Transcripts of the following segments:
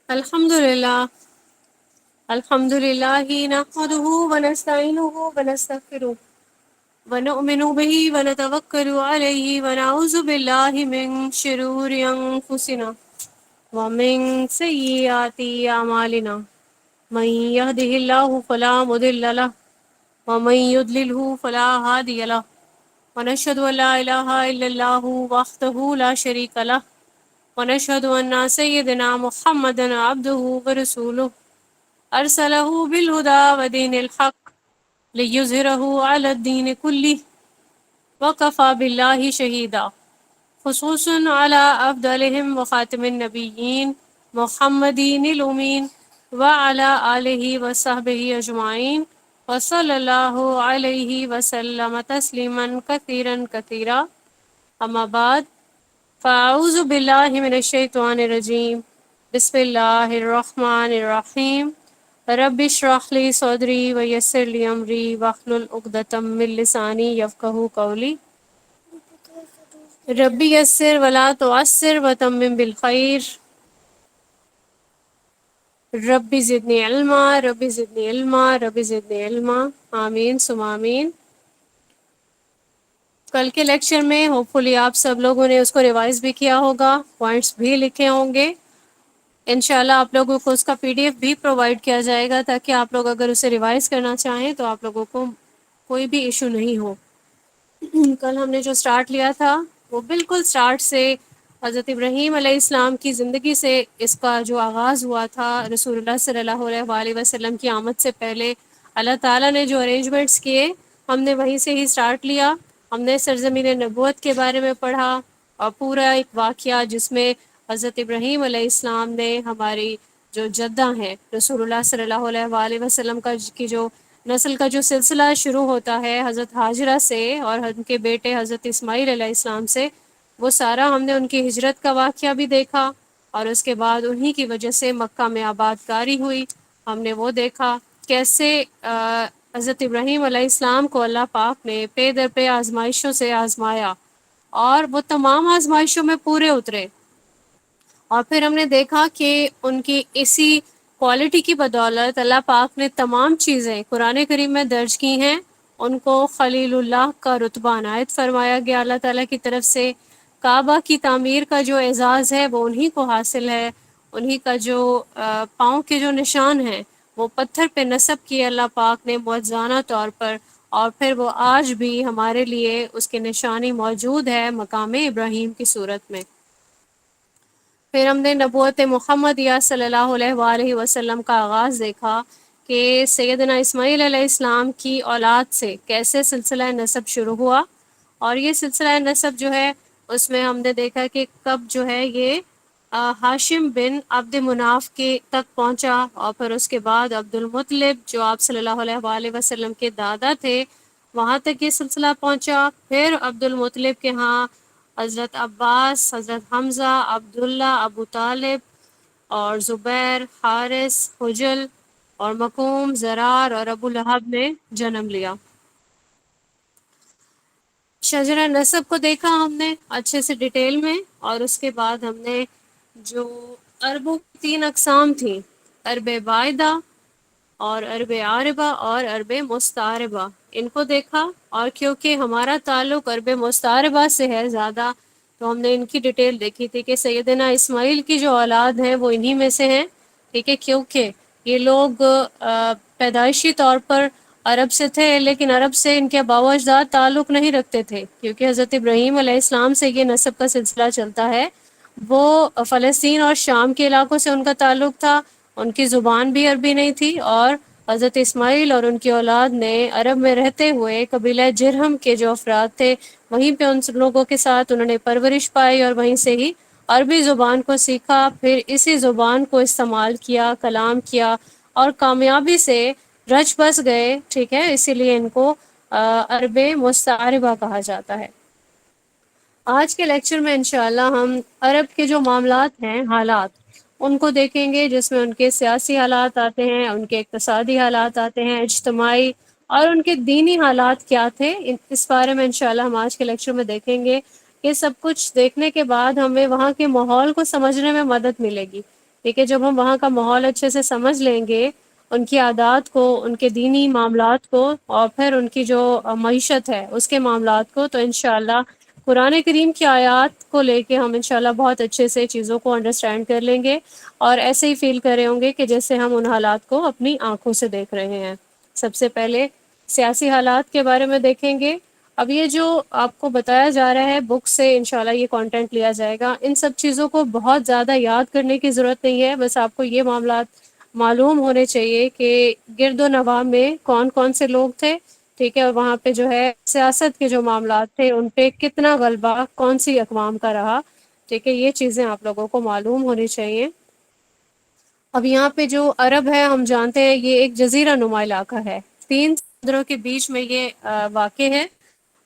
الحمد لله. الحمد لله نحمده ونستعينه ونستغفره ونؤمن به ونتوكل عليه ونعوذ بالله من شرور أنفسنا ومن سيئات أعمالنا. من يهده الله فلا مضل له ومن يضلله فلا هادي له ونشهد أن لا إله إلا الله وحده لا شريك له ونشهد أن سيدنا محمدا عبده ورسوله أرسله بالهدى ودين الحق ليظهره على الدين كله وكفى بالله شهيدا، خصوصا على أفضلهم وخاتم النبيين محمد الأمين وعلى آله وصحبه أجمعين وصلى الله عليه وسلم تسليما كثيرا كثيرا. أما بعد، فأعوذ بالله من الشيطان الرجيم. بسم الله الرحمن الرحيم. رب اشرح لي صدري ويسر لي أمري واحلل عقدة من لساني يفقهوا قولي. رب يسر ولا تعسر وتمم بالخير. رب زدني علما رب زدني علما رب زدنی علما. آمین ثم آمین. کل کے لیکچر میں ہوپ فلی آپ سب لوگوں نے اس کو ریوائز بھی کیا ہوگا، پوائنٹس بھی لکھے ہوں گے. انشاءاللہ آپ لوگوں کو اس کا پی ڈی ایف بھی پرووائڈ کیا جائے گا تاکہ آپ لوگ اگر اسے ریوائز کرنا چاہیں تو آپ لوگوں کو کوئی بھی ایشو نہیں ہو. کل ہم نے جو سٹارٹ لیا تھا وہ بالکل سٹارٹ سے حضرت ابراہیم علیہ السلام کی زندگی سے اس کا جو آغاز ہوا تھا، رسول اللہ صلی اللہ علیہ وآلہ وسلم کی آمد سے پہلے اللہ تعالیٰ نے جو ارینجمنٹس کیے ہم نے وہیں سے ہی سٹارٹ لیا. ہم نے سرزمین نبوت کے بارے میں پڑھا اور پورا ایک واقعہ جس میں حضرت ابراہیم علیہ السلام نے ہماری جو جدہ ہیں رسول اللہ صلی اللہ علیہ وآلہ وسلم کی جو نسل کا جو سلسلہ شروع ہوتا ہے حضرت ہاجرہ سے اور ان کے بیٹے حضرت اسماعیل علیہ السلام سے، وہ سارا ہم نے ان کی ہجرت کا واقعہ بھی دیکھا اور اس کے بعد انہی کی وجہ سے مکہ میں آباد کاری ہوئی. ہم نے وہ دیکھا کیسے حضرت ابراہیم علیہ السلام کو اللہ پاک نے پے در پہ آزمائشوں سے آزمایا اور وہ تمام آزمائشوں میں پورے اترے. اور پھر ہم نے دیکھا کہ ان کی اسی کوالٹی کی بدولت اللہ پاک نے تمام چیزیں قرآن کریم میں درج کی ہیں. ان کو خلیل اللہ کا رتبہ عنایت فرمایا گیا اللہ تعالیٰ کی طرف سے. کعبہ کی تعمیر کا جو اعزاز ہے وہ انہی کو حاصل ہے. انہی کا جو پاؤں کے جو نشان ہیں وہ پتھر پہ نصب کیے اللہ پاک نے معجزانہ طور پر، اور پھر وہ آج بھی ہمارے لیے اس کی نشانی موجود ہے مقام ابراہیم کی صورت میں. پھر ہم نے نبوت محمدیہ صلی اللہ علیہ وآلہ وسلم کا آغاز دیکھا کہ سیدنا اسماعیل علیہ السلام کی اولاد سے کیسے سلسلہ نسب شروع ہوا. اور یہ سلسلہ نسب جو ہے اس میں ہم نے دیکھا کہ کب جو ہے یہ ہاشم بن عبد مناف کے تک پہنچا اور پھر اس کے بعد عبد المطلب جو آپ صلی اللہ علیہ وآلہ وسلم کے دادا تھے وہاں تک یہ سلسلہ پہنچا. پھر عبد المطلب کے ہاں حضرت عباس، حضرت حمزہ، عبداللہ، ابو طالب اور زبیر، حارث، حجل اور مکوم، زرار اور ابو لہب نے جنم لیا. شجرہ نسب کو دیکھا ہم نے اچھے سے ڈیٹیل میں، اور اس کے بعد ہم نے جو عربوں کی 3 اقسام تھیں، عرب باعدہ اور عرب عاربہ اور عرب مستعربہ، ان کو دیکھا. اور کیونکہ ہمارا تعلق عرب مستعربہ سے ہے زیادہ تو ہم نے ان کی ڈیٹیل دیکھی تھی کہ سیدنا اسماعیل کی جو اولاد ہیں وہ انہی میں سے ہیں. ٹھیک ہے، کیونکہ یہ لوگ پیدائشی طور پر عرب سے تھے لیکن عرب سے ان کے آباء و اجداد تعلق نہیں رکھتے تھے، کیونکہ حضرت ابراہیم علیہ السلام سے یہ نسب کا سلسلہ چلتا ہے. وہ فلسطین اور شام کے علاقوں سے ان کا تعلق تھا، ان کی زبان بھی عربی نہیں تھی، اور حضرت اسماعیل اور ان کی اولاد نے عرب میں رہتے ہوئے قبیلہ جرہم کے جو افراد تھے وہیں پہ ان لوگوں کے ساتھ انہوں نے پرورش پائی اور وہیں سے ہی عربی زبان کو سیکھا. پھر اسی زبان کو استعمال کیا، کلام کیا اور کامیابی سے رچ بس گئے. ٹھیک ہے، اسی لیے ان کو عرب مستعربہ کہا جاتا ہے. آج کے لیکچر میں انشاءاللہ ہم عرب کے جو معاملات ہیں، حالات، ان کو دیکھیں گے، جس میں ان کے سیاسی حالات آتے ہیں، ان کے اقتصادی حالات آتے ہیں، اجتماعی اور ان کے دینی حالات کیا تھے. اس بارے میں انشاءاللہ ہم آج کے لیکچر میں دیکھیں گے. یہ سب کچھ دیکھنے کے بعد ہمیں وہاں کے ماحول کو سمجھنے میں مدد ملے گی ٹھیک ہے، جب ہم وہاں کا ماحول اچھے سے سمجھ لیں گے، ان کی عادات کو، ان کے دینی معاملات کو، اور پھر ان کی جو معیشت ہے اس کے معاملات کو، تو انشاءاللہ قرآن کریم کی آیات کو لے کے ہم انشاءاللہ بہت اچھے سے چیزوں کو انڈرسٹینڈ کر لیں گے، اور ایسے ہی فیل کر رہے ہوں گے کہ جیسے ہم ان حالات کو اپنی آنکھوں سے دیکھ رہے ہیں۔ سب سے پہلے سیاسی حالات کے بارے میں دیکھیں گے۔ اب یہ جو آپ کو بتایا جا رہا ہے بک سے انشاءاللہ یہ کانٹینٹ لیا جائے گا، ان سب چیزوں کو بہت زیادہ یاد کرنے کی ضرورت نہیں ہے، بس آپ کو یہ معاملات معلوم ہونے چاہیے کہ گرد و نواح میں کون کون سے لوگ تھے، ٹھیک ہے، اور وہاں پہ جو ہے سیاست کے جو معاملات تھے ان پہ کتنا غلبہ کون سی اقوام کا رہا، ٹھیک ہے، یہ چیزیں آپ لوگوں کو معلوم ہونی چاہیے۔ اب یہاں پہ جو عرب ہے، ہم جانتے ہیں یہ ایک جزیرہ نما علاقہ ہے، 3 سمندروں کے بیچ میں یہ واقع ہے۔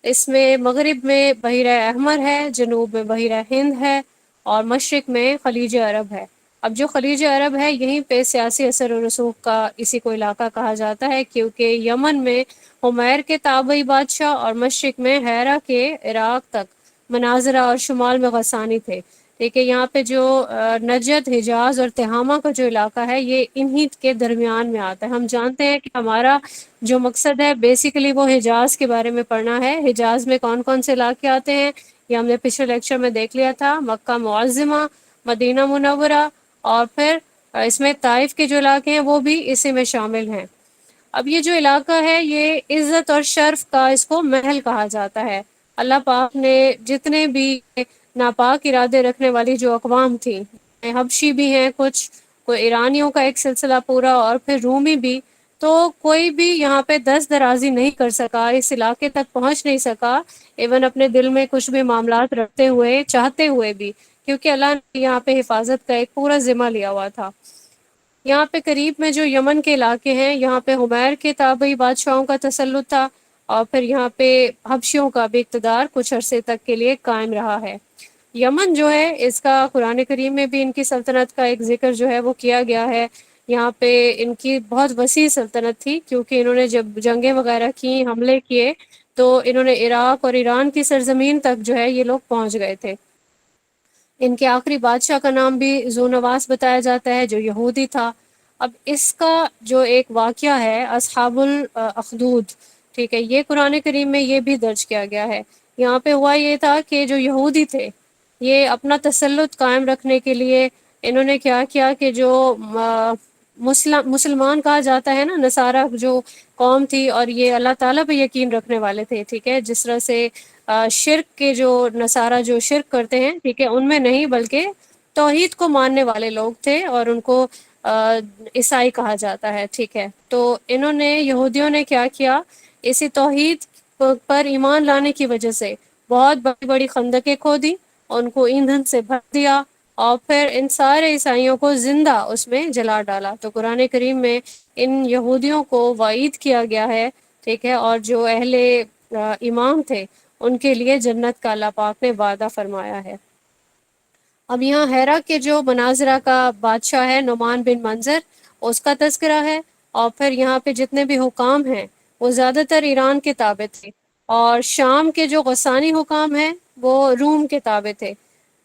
اس میں مغرب میں بحیرہ احمر ہے، جنوب میں بحیرہ ہند ہے، اور مشرق میں خلیج عرب ہے۔ اب جو خلیج عرب ہے یہیں پہ سیاسی اثر و رسوخ کا اسی کو علاقہ کہا جاتا ہے، کیونکہ یمن میں حمیر کے تابعی بادشاہ، اور مشرق میں ہیرا کے عراق تک مناظرہ، اور شمال میں غسانی تھے، ٹھیک ہے۔ یہاں پہ جو نجد، حجاز اور تہامہ کا جو علاقہ ہے یہ انہی کے درمیان میں آتا ہے۔ ہم جانتے ہیں کہ ہمارا جو مقصد ہے بیسیکلی وہ حجاز کے بارے میں پڑھنا ہے۔ حجاز میں کون کون سے علاقے آتے ہیں یہ ہم نے پچھلے لیکچر میں دیکھ لیا تھا، مکہ معظمہ، مدینہ منورہ، اور پھر اس میں طائف کے جو علاقے ہیں وہ بھی اسی میں شامل ہیں۔ اب یہ جو علاقہ ہے یہ عزت اور شرف کا اس کو محل کہا جاتا ہے۔ اللہ پاک نے جتنے بھی ناپاک ارادے رکھنے والی جو اقوام تھیں، حبشی بھی ہیں کچھ، کوئی ایرانیوں کا ایک سلسلہ پورا، اور پھر رومی بھی، تو کوئی بھی یہاں پہ دست درازی نہیں کر سکا، اس علاقے تک پہنچ نہیں سکا، ایون اپنے دل میں کچھ بھی معاملات رکھتے ہوئے، چاہتے ہوئے بھی، کیونکہ اللہ نے یہاں پہ حفاظت کا ایک پورا ذمہ لیا ہوا تھا۔ یہاں پہ قریب میں جو یمن کے علاقے ہیں یہاں پہ حمیر کے تابعی بادشاہوں کا تسلط تھا، اور پھر یہاں پہ حبشیوں کا بھی اقتدار کچھ عرصے تک کے لیے قائم رہا ہے۔ یمن جو ہے اس کا قرآن کریم میں بھی ان کی سلطنت کا ایک ذکر جو ہے وہ کیا گیا ہے۔ یہاں پہ ان کی بہت وسیع سلطنت تھی، کیونکہ انہوں نے جب جنگیں وغیرہ کی، حملے کیے، تو انہوں نے عراق اور ایران کی سرزمین تک جو ہے یہ لوگ پہنچ گئے تھے۔ ان کے آخری بادشاہ کا نام بھی ذو نواس بتایا جاتا ہے جو یہودی تھا۔ اب اس کا جو ایک واقعہ ہے اصحاب الاخدود، ٹھیک ہے، یہ قرآن کریم میں یہ بھی درج کیا گیا ہے۔ یہاں پہ ہوا یہ تھا کہ جو یہودی تھے یہ اپنا تسلط قائم رکھنے کے لیے انہوں نے کیا کیا کہ جو مسلمان کہا جاتا ہے نا، نصارہ جو قوم تھی، اور یہ اللہ تعالیٰ پہ یقین رکھنے والے تھے، ٹھیک ہے، جس طرح سے شرک کے جو نصارہ جو شرک کرتے ہیں، ٹھیک ہے، ان میں نہیں بلکہ توحید کو ماننے والے لوگ تھے، اور ان کو عیسائی کہا جاتا ہے، ٹھیک ہے۔ تو انہوں نے، یہودیوں نے کیا کیا، اسی توحید پر ایمان لانے کی وجہ سے بہت بڑی بڑی خندقیں کھودی، ان کو ایندھن سے بھر دیا، اور پھر ان سارے عیسائیوں کو زندہ اس میں جلا ڈالا۔ تو قرآن کریم میں ان یہودیوں کو وعید کیا گیا ہے، ٹھیک ہے، اور جو اہل ایمان تھے ان کے لیے جنت کا اللہ پاک نے وعدہ فرمایا ہے۔ اب یہاں ہیرا کے جو مناظرہ کا بادشاہ ہے نعمان بن منظر، اس کا تذکرہ ہے، اور پھر یہاں پہ جتنے بھی حکام ہیں وہ زیادہ تر ایران کے تابع تھے، اور شام کے جو غسانی حکام ہیں وہ روم کے تابع تھے۔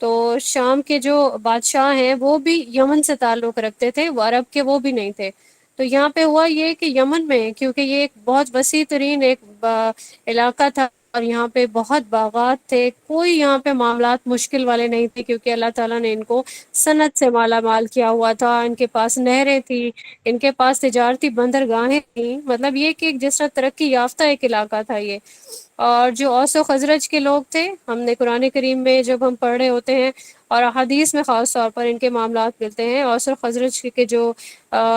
تو شام کے جو بادشاہ ہیں وہ بھی یمن سے تعلق رکھتے تھے، وہ عرب کے وہ بھی نہیں تھے۔ تو یہاں پہ ہوا یہ کہ یمن میں، کیونکہ یہ ایک بہت وسیع ترین ایک علاقہ تھا، اور یہاں پہ بہت باغات تھے، کوئی یہاں پہ معاملات مشکل والے نہیں تھے، کیونکہ اللہ تعالیٰ نے ان کو صنعت سے مالا مال کیا ہوا تھا، ان کے پاس نہریں تھیں، ان کے پاس تجارتی بندرگاہیں تھیں، مطلب یہ کہ جس طرح ترقی یافتہ ایک علاقہ تھا یہ۔ اور جو اوس و خزرج کے لوگ تھے، ہم نے قرآن کریم میں جب ہم پڑھ رہے ہوتے ہیں اور احادیث میں خاص طور پر ان کے معاملات ملتے ہیں، اوس و خزرج کے جو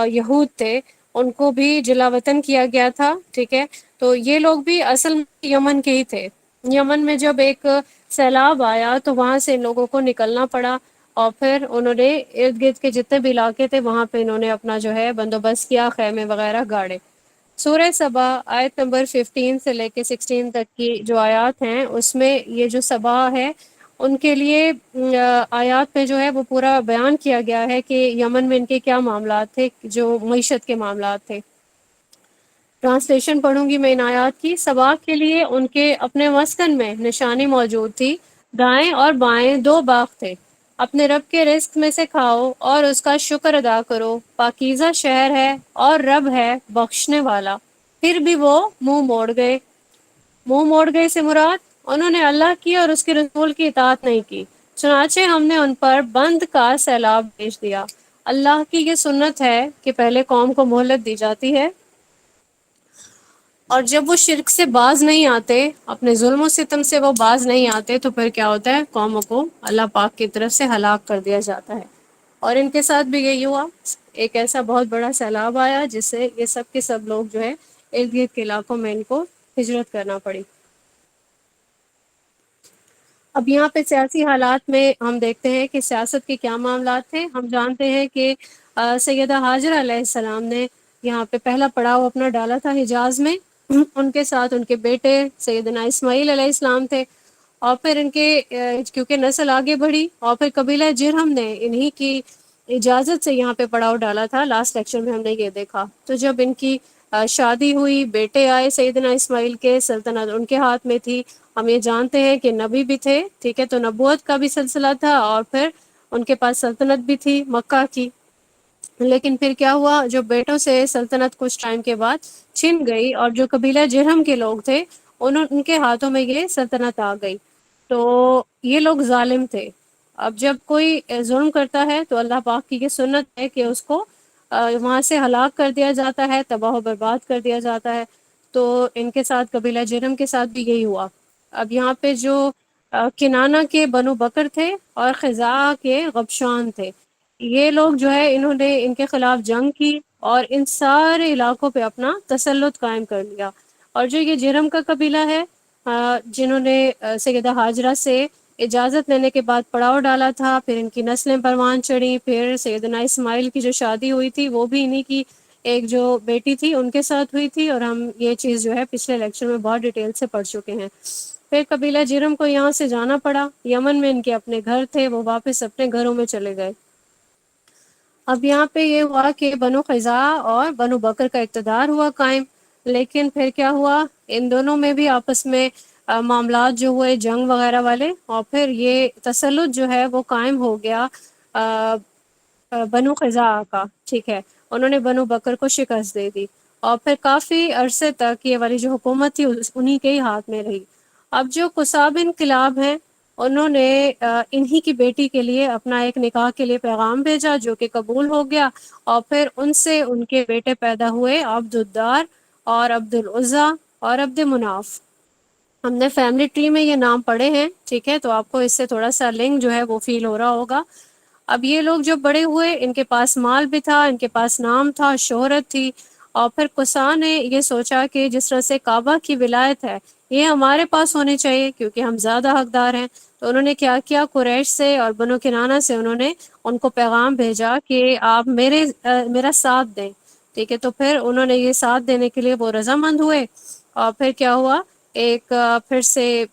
یہود تھے ان کو بھی جلا وطن کیا گیا تھا، ٹھیک ہے۔ تو یہ لوگ بھی اصل میں یمن کے ہی تھے۔ یمن میں جب ایک سیلاب آیا تو وہاں سے ان لوگوں کو نکلنا پڑا، اور پھر انہوں نے ارد گرد کے جتنے بھی علاقے تھے وہاں پہ انہوں نے اپنا جو ہے بندوبست کیا، خیمے وغیرہ گاڑے۔ سورہ سبا آیت نمبر 15 سے لے کے 16 تک کی جو آیات ہیں اس میں یہ جو سبا ہے ان کے لیے آیات میں جو ہے وہ پورا بیان کیا گیا ہے کہ یمن میں ان کے کیا معاملات تھے، جو معیشت کے معاملات تھے۔ ٹرانسلیشن پڑھوں گی میں ان آیات کی۔ سبا کے لیے ان کے اپنے مسکن میں نشانی موجود تھی، دائیں اور بائیں 2 باغ تھے، اپنے رب کے رزق میں سے کھاؤ اور اس کا شکر ادا کرو، پاکیزہ شہر ہے اور رب ہے بخشنے والا۔ پھر بھی وہ منہ موڑ گئے۔ منہ موڑ گئے سے مراد انہوں نے اللہ کی اور اس کے رسول کی اطاعت نہیں کی، چنانچہ ہم نے ان پر بند کا سیلاب بھیج دیا۔ اللہ کی یہ سنت ہے کہ پہلے قوم کو مہلت دی جاتی ہے، اور جب وہ شرک سے باز نہیں آتے، اپنے ظلم و ستم سے وہ باز نہیں آتے، تو پھر کیا ہوتا ہے، قوموں کو اللہ پاک کی طرف سے ہلاک کر دیا جاتا ہے۔ اور ان کے ساتھ بھی یہی ہوا، ایک ایسا بہت بڑا سیلاب آیا جس سے یہ سب کے سب لوگ جو ہے ارد گرد کے علاقوں میں ان کو ہجرت کرنا پڑی۔ اب یہاں پہ سیاسی حالات میں ہم دیکھتے ہیں کہ سیاست کے کیا معاملات تھے۔ ہم جانتے ہیں کہ سیدہ ہاجرہ علیہ السلام نے یہاں پہ پہلا پڑاؤ اپنا ڈالا تھا حجاز میں، ان کے ساتھ ان کے بیٹے سیدنا اسماعیل علیہ السلام تھے، اور پھر ان کے کیونکہ نسل آگے بڑھی، اور پھر قبیلہ جرہم نے انہی کی اجازت سے یہاں پہ پڑاؤ ڈالا تھا۔ لاسٹ لیکچر میں ہم نے یہ دیکھا، تو جب ان کی شادی ہوئی، بیٹے آئے سیدنا اسماعیل کے، سلطنت ان کے ہاتھ میں تھی۔ ہم یہ جانتے ہیں کہ نبی بھی تھے، ٹھیک ہے، تو نبوت کا بھی سلسلہ تھا، اور پھر ان کے پاس سلطنت بھی تھی مکہ کی۔ لیکن پھر کیا ہوا، جو بیٹوں سے سلطنت کچھ ٹائم کے بعد چھن گئی، اور جو قبیلہ جرہم کے لوگ تھے ان کے ہاتھوں میں یہ سلطنت آ گئی، تو یہ لوگ ظالم تھے۔ اب جب کوئی ظلم کرتا ہے تو اللہ پاک کی یہ سنت ہے کہ اس کو وہاں سے ہلاک کر دیا جاتا ہے، تباہ و برباد کر دیا جاتا ہے۔ تو ان کے ساتھ قبیلہ جرہم کے ساتھ بھی یہی ہوا۔ اب یہاں پہ جو کنانہ کے بنو بکر تھے اور خزاعہ کے غبشان تھے، یہ لوگ جو ہے انہوں نے ان کے خلاف جنگ کی اور ان سارے علاقوں پہ اپنا تسلط قائم کر لیا۔ اور جو یہ جرم کا قبیلہ ہے، جنہوں نے سیدہ ہاجرہ سے اجازت لینے کے بعد پڑاؤ ڈالا تھا، پھر ان کی نسلیں پروان چڑھی، پھر سیدنا اسماعیل کی جو شادی ہوئی تھی وہ بھی انہی کی ایک جو بیٹی تھی ان کے ساتھ ہوئی تھی، اور ہم یہ چیز جو ہے پچھلے لیکچر میں بہت ڈیٹیل سے پڑھ چکے ہیں۔ پھر قبیلہ جرم کو یہاں سے جانا پڑا، یمن میں ان کے اپنے گھر تھے، وہ واپس اپنے گھروں میں چلے گئے۔ اب یہاں پہ یہ ہوا کہ بنو خزاعہ اور بنو بکر کا اقتدار ہوا قائم، لیکن پھر کیا ہوا، ان دونوں میں بھی آپس میں معاملات جو ہوئے جنگ وغیرہ والے، اور پھر یہ تسلط جو ہے وہ قائم ہو گیا بنو خزاعہ کا، ٹھیک ہے، انہوں نے بنو بکر کو شکست دے دی، اور پھر کافی عرصے تک یہ والی جو حکومت تھی انہی کے ہی ہاتھ میں رہی۔ اب جو قصاب انقلاب ہیں، انہوں نے انہی کی بیٹی کے لیے اپنا ایک نکاح کے لیے پیغام بھیجا جو کہ قبول ہو گیا، اور پھر ان سے ان کے بیٹے پیدا ہوئے، عبد الدار اور عبد العزیٰ اور عبد مناف۔ ہم نے فیملی ٹری میں یہ نام پڑھے ہیں، ٹھیک ہے، تو آپ کو اس سے تھوڑا سا لنک جو ہے وہ فیل ہو رہا ہوگا۔ اب یہ لوگ جب بڑے ہوئے، ان کے پاس مال بھی تھا، ان کے پاس نام تھا، شہرت تھی، اور پھر قصا نے یہ سوچا کہ جس طرح سے کعبہ کی ولایت ہے یہ ہمارے پاس ہونی چاہیے کیونکہ ہم زیادہ حقدار ہیں، تو انہوں نے کیا کیا، قریش سے اور بنو کنانہ سے انہوں نے ان کو پیغام بھیجا کہ آپ میرا ساتھ دیں، ٹھیک ہے، تو پھر انہوں نے یہ ساتھ دینے کے لیے وہ رضامند ہوئے، اور پھر کیا ہوا، ایک پھر سے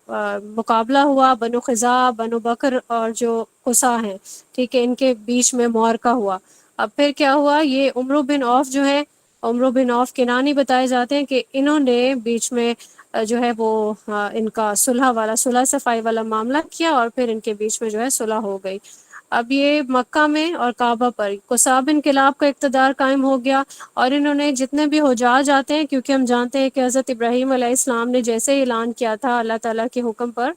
مقابلہ ہوا، بنو خزاعہ، بنو بکر اور جو قصا ہیں، ٹھیک ہے، ان کے بیچ میں معرکہ ہوا۔ اب پھر کیا ہوا، یہ عمرو بن عوف جو ہے، عمرو بن عوف کنانی بتائے جاتے ہیں کہ انہوں نے بیچ میں جو ہے وہ ان کا صلح صفائی والا معاملہ کیا، اور پھر ان کے بیچ میں جو ہے صلح ہو گئی۔ اب یہ مکہ میں اور کعبہ پر قصاب انقلاب کا اقتدار قائم ہو گیا، اور انہوں نے جتنے بھی حجاج آتے ہیں، کیونکہ ہم جانتے ہیں کہ حضرت ابراہیم علیہ السلام نے جیسے اعلان کیا تھا اللہ تعالیٰ کے حکم پر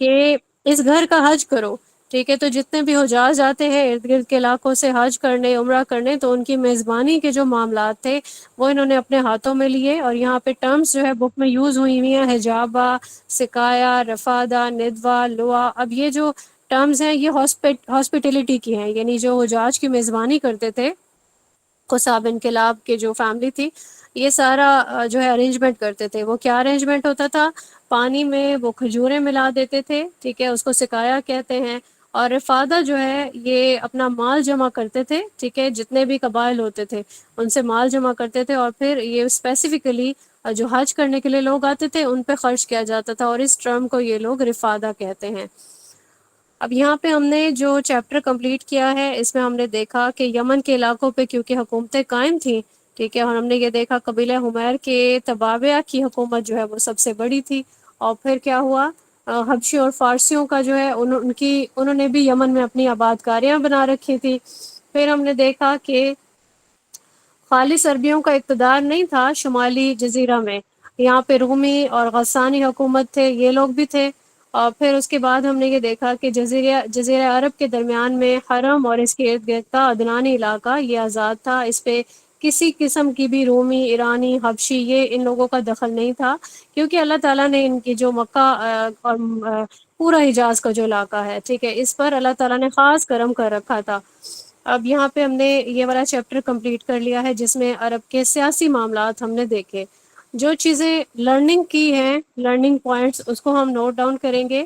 کہ اس گھر کا حج کرو، ٹھیک ہے، تو جتنے بھی حجاج آتے ہیں ارد گرد کے علاقوں سے حج کرنے، عمرہ کرنے، تو ان کی میزبانی کے جو معاملات تھے وہ انہوں نے اپنے ہاتھوں میں لیے، اور یہاں پہ ٹرمز جو ہے بک میں یوز ہوئی ہیں، حجابہ، سکایا، رفادہ، ندوہ، لوا۔ اب یہ جو ٹرمز ہیں یہ ہاسپٹیلٹی کی ہیں، یعنی جو حجاج کی میزبانی کرتے تھے، قصاب انقلاب کے جو فیملی تھی، یہ سارا جو ہے ارینجمنٹ کرتے تھے۔ وہ کیا ارینجمنٹ ہوتا تھا، پانی میں وہ کھجوریں ملا دیتے تھے، ٹھیک ہے، اس کو سکایا کہتے ہیں، اور رفادہ جو ہے یہ اپنا مال جمع کرتے تھے، ٹھیک ہے، جتنے بھی قبائل ہوتے تھے ان سے مال جمع کرتے تھے، اور پھر یہ اسپیسیفکلی جو حج کرنے کے لیے لوگ آتے تھے ان پہ خرچ کیا جاتا تھا، اور اس ٹرم کو یہ لوگ رفادہ کہتے ہیں۔ اب یہاں پہ ہم نے جو چیپٹر کمپلیٹ کیا ہے اس میں ہم نے دیکھا کہ یمن کے علاقوں پہ کیونکہ حکومتیں قائم تھیں، ٹھیک ہے، اور ہم نے یہ دیکھا قبیلہ حمیر کے تبابیہ کی حکومت جو ہے وہ سب سے بڑی تھی، اور پھر کیا ہوا، حبشی اور فارسیوں کا جو ہے انہوں نے بھی یمن میں اپنی آباد کاریاں بنا رکھی تھی. پھر ہم نے دیکھا کہ خالص عربیوں کا اقتدار نہیں تھا شمالی جزیرہ میں، یہاں پہ رومی اور غسانی حکومت تھے، یہ لوگ بھی تھے. اور پھر اس کے بعد ہم نے یہ دیکھا کہ جزیرہ عرب کے درمیان میں حرم اور اس کے ارد گرد کا عدنانی علاقہ یہ آزاد تھا، اس پہ کسی قسم کی بھی رومی، ایرانی، حبشی یہ ان لوگوں کا دخل نہیں تھا، کیونکہ اللہ تعالیٰ نے ان کی جو مکہ اور پورا حجاز کا جو علاقہ ہے، ٹھیک ہے، اس پر اللہ تعالیٰ نے خاص کرم کر رکھا تھا. اب یہاں پہ ہم نے یہ والا چیپٹر کمپلیٹ کر لیا ہے جس میں عرب کے سیاسی معاملات ہم نے دیکھے. جو چیزیں لرننگ کی ہیں، لرننگ پوائنٹس، اس کو ہم نوٹ ڈاؤن کریں گے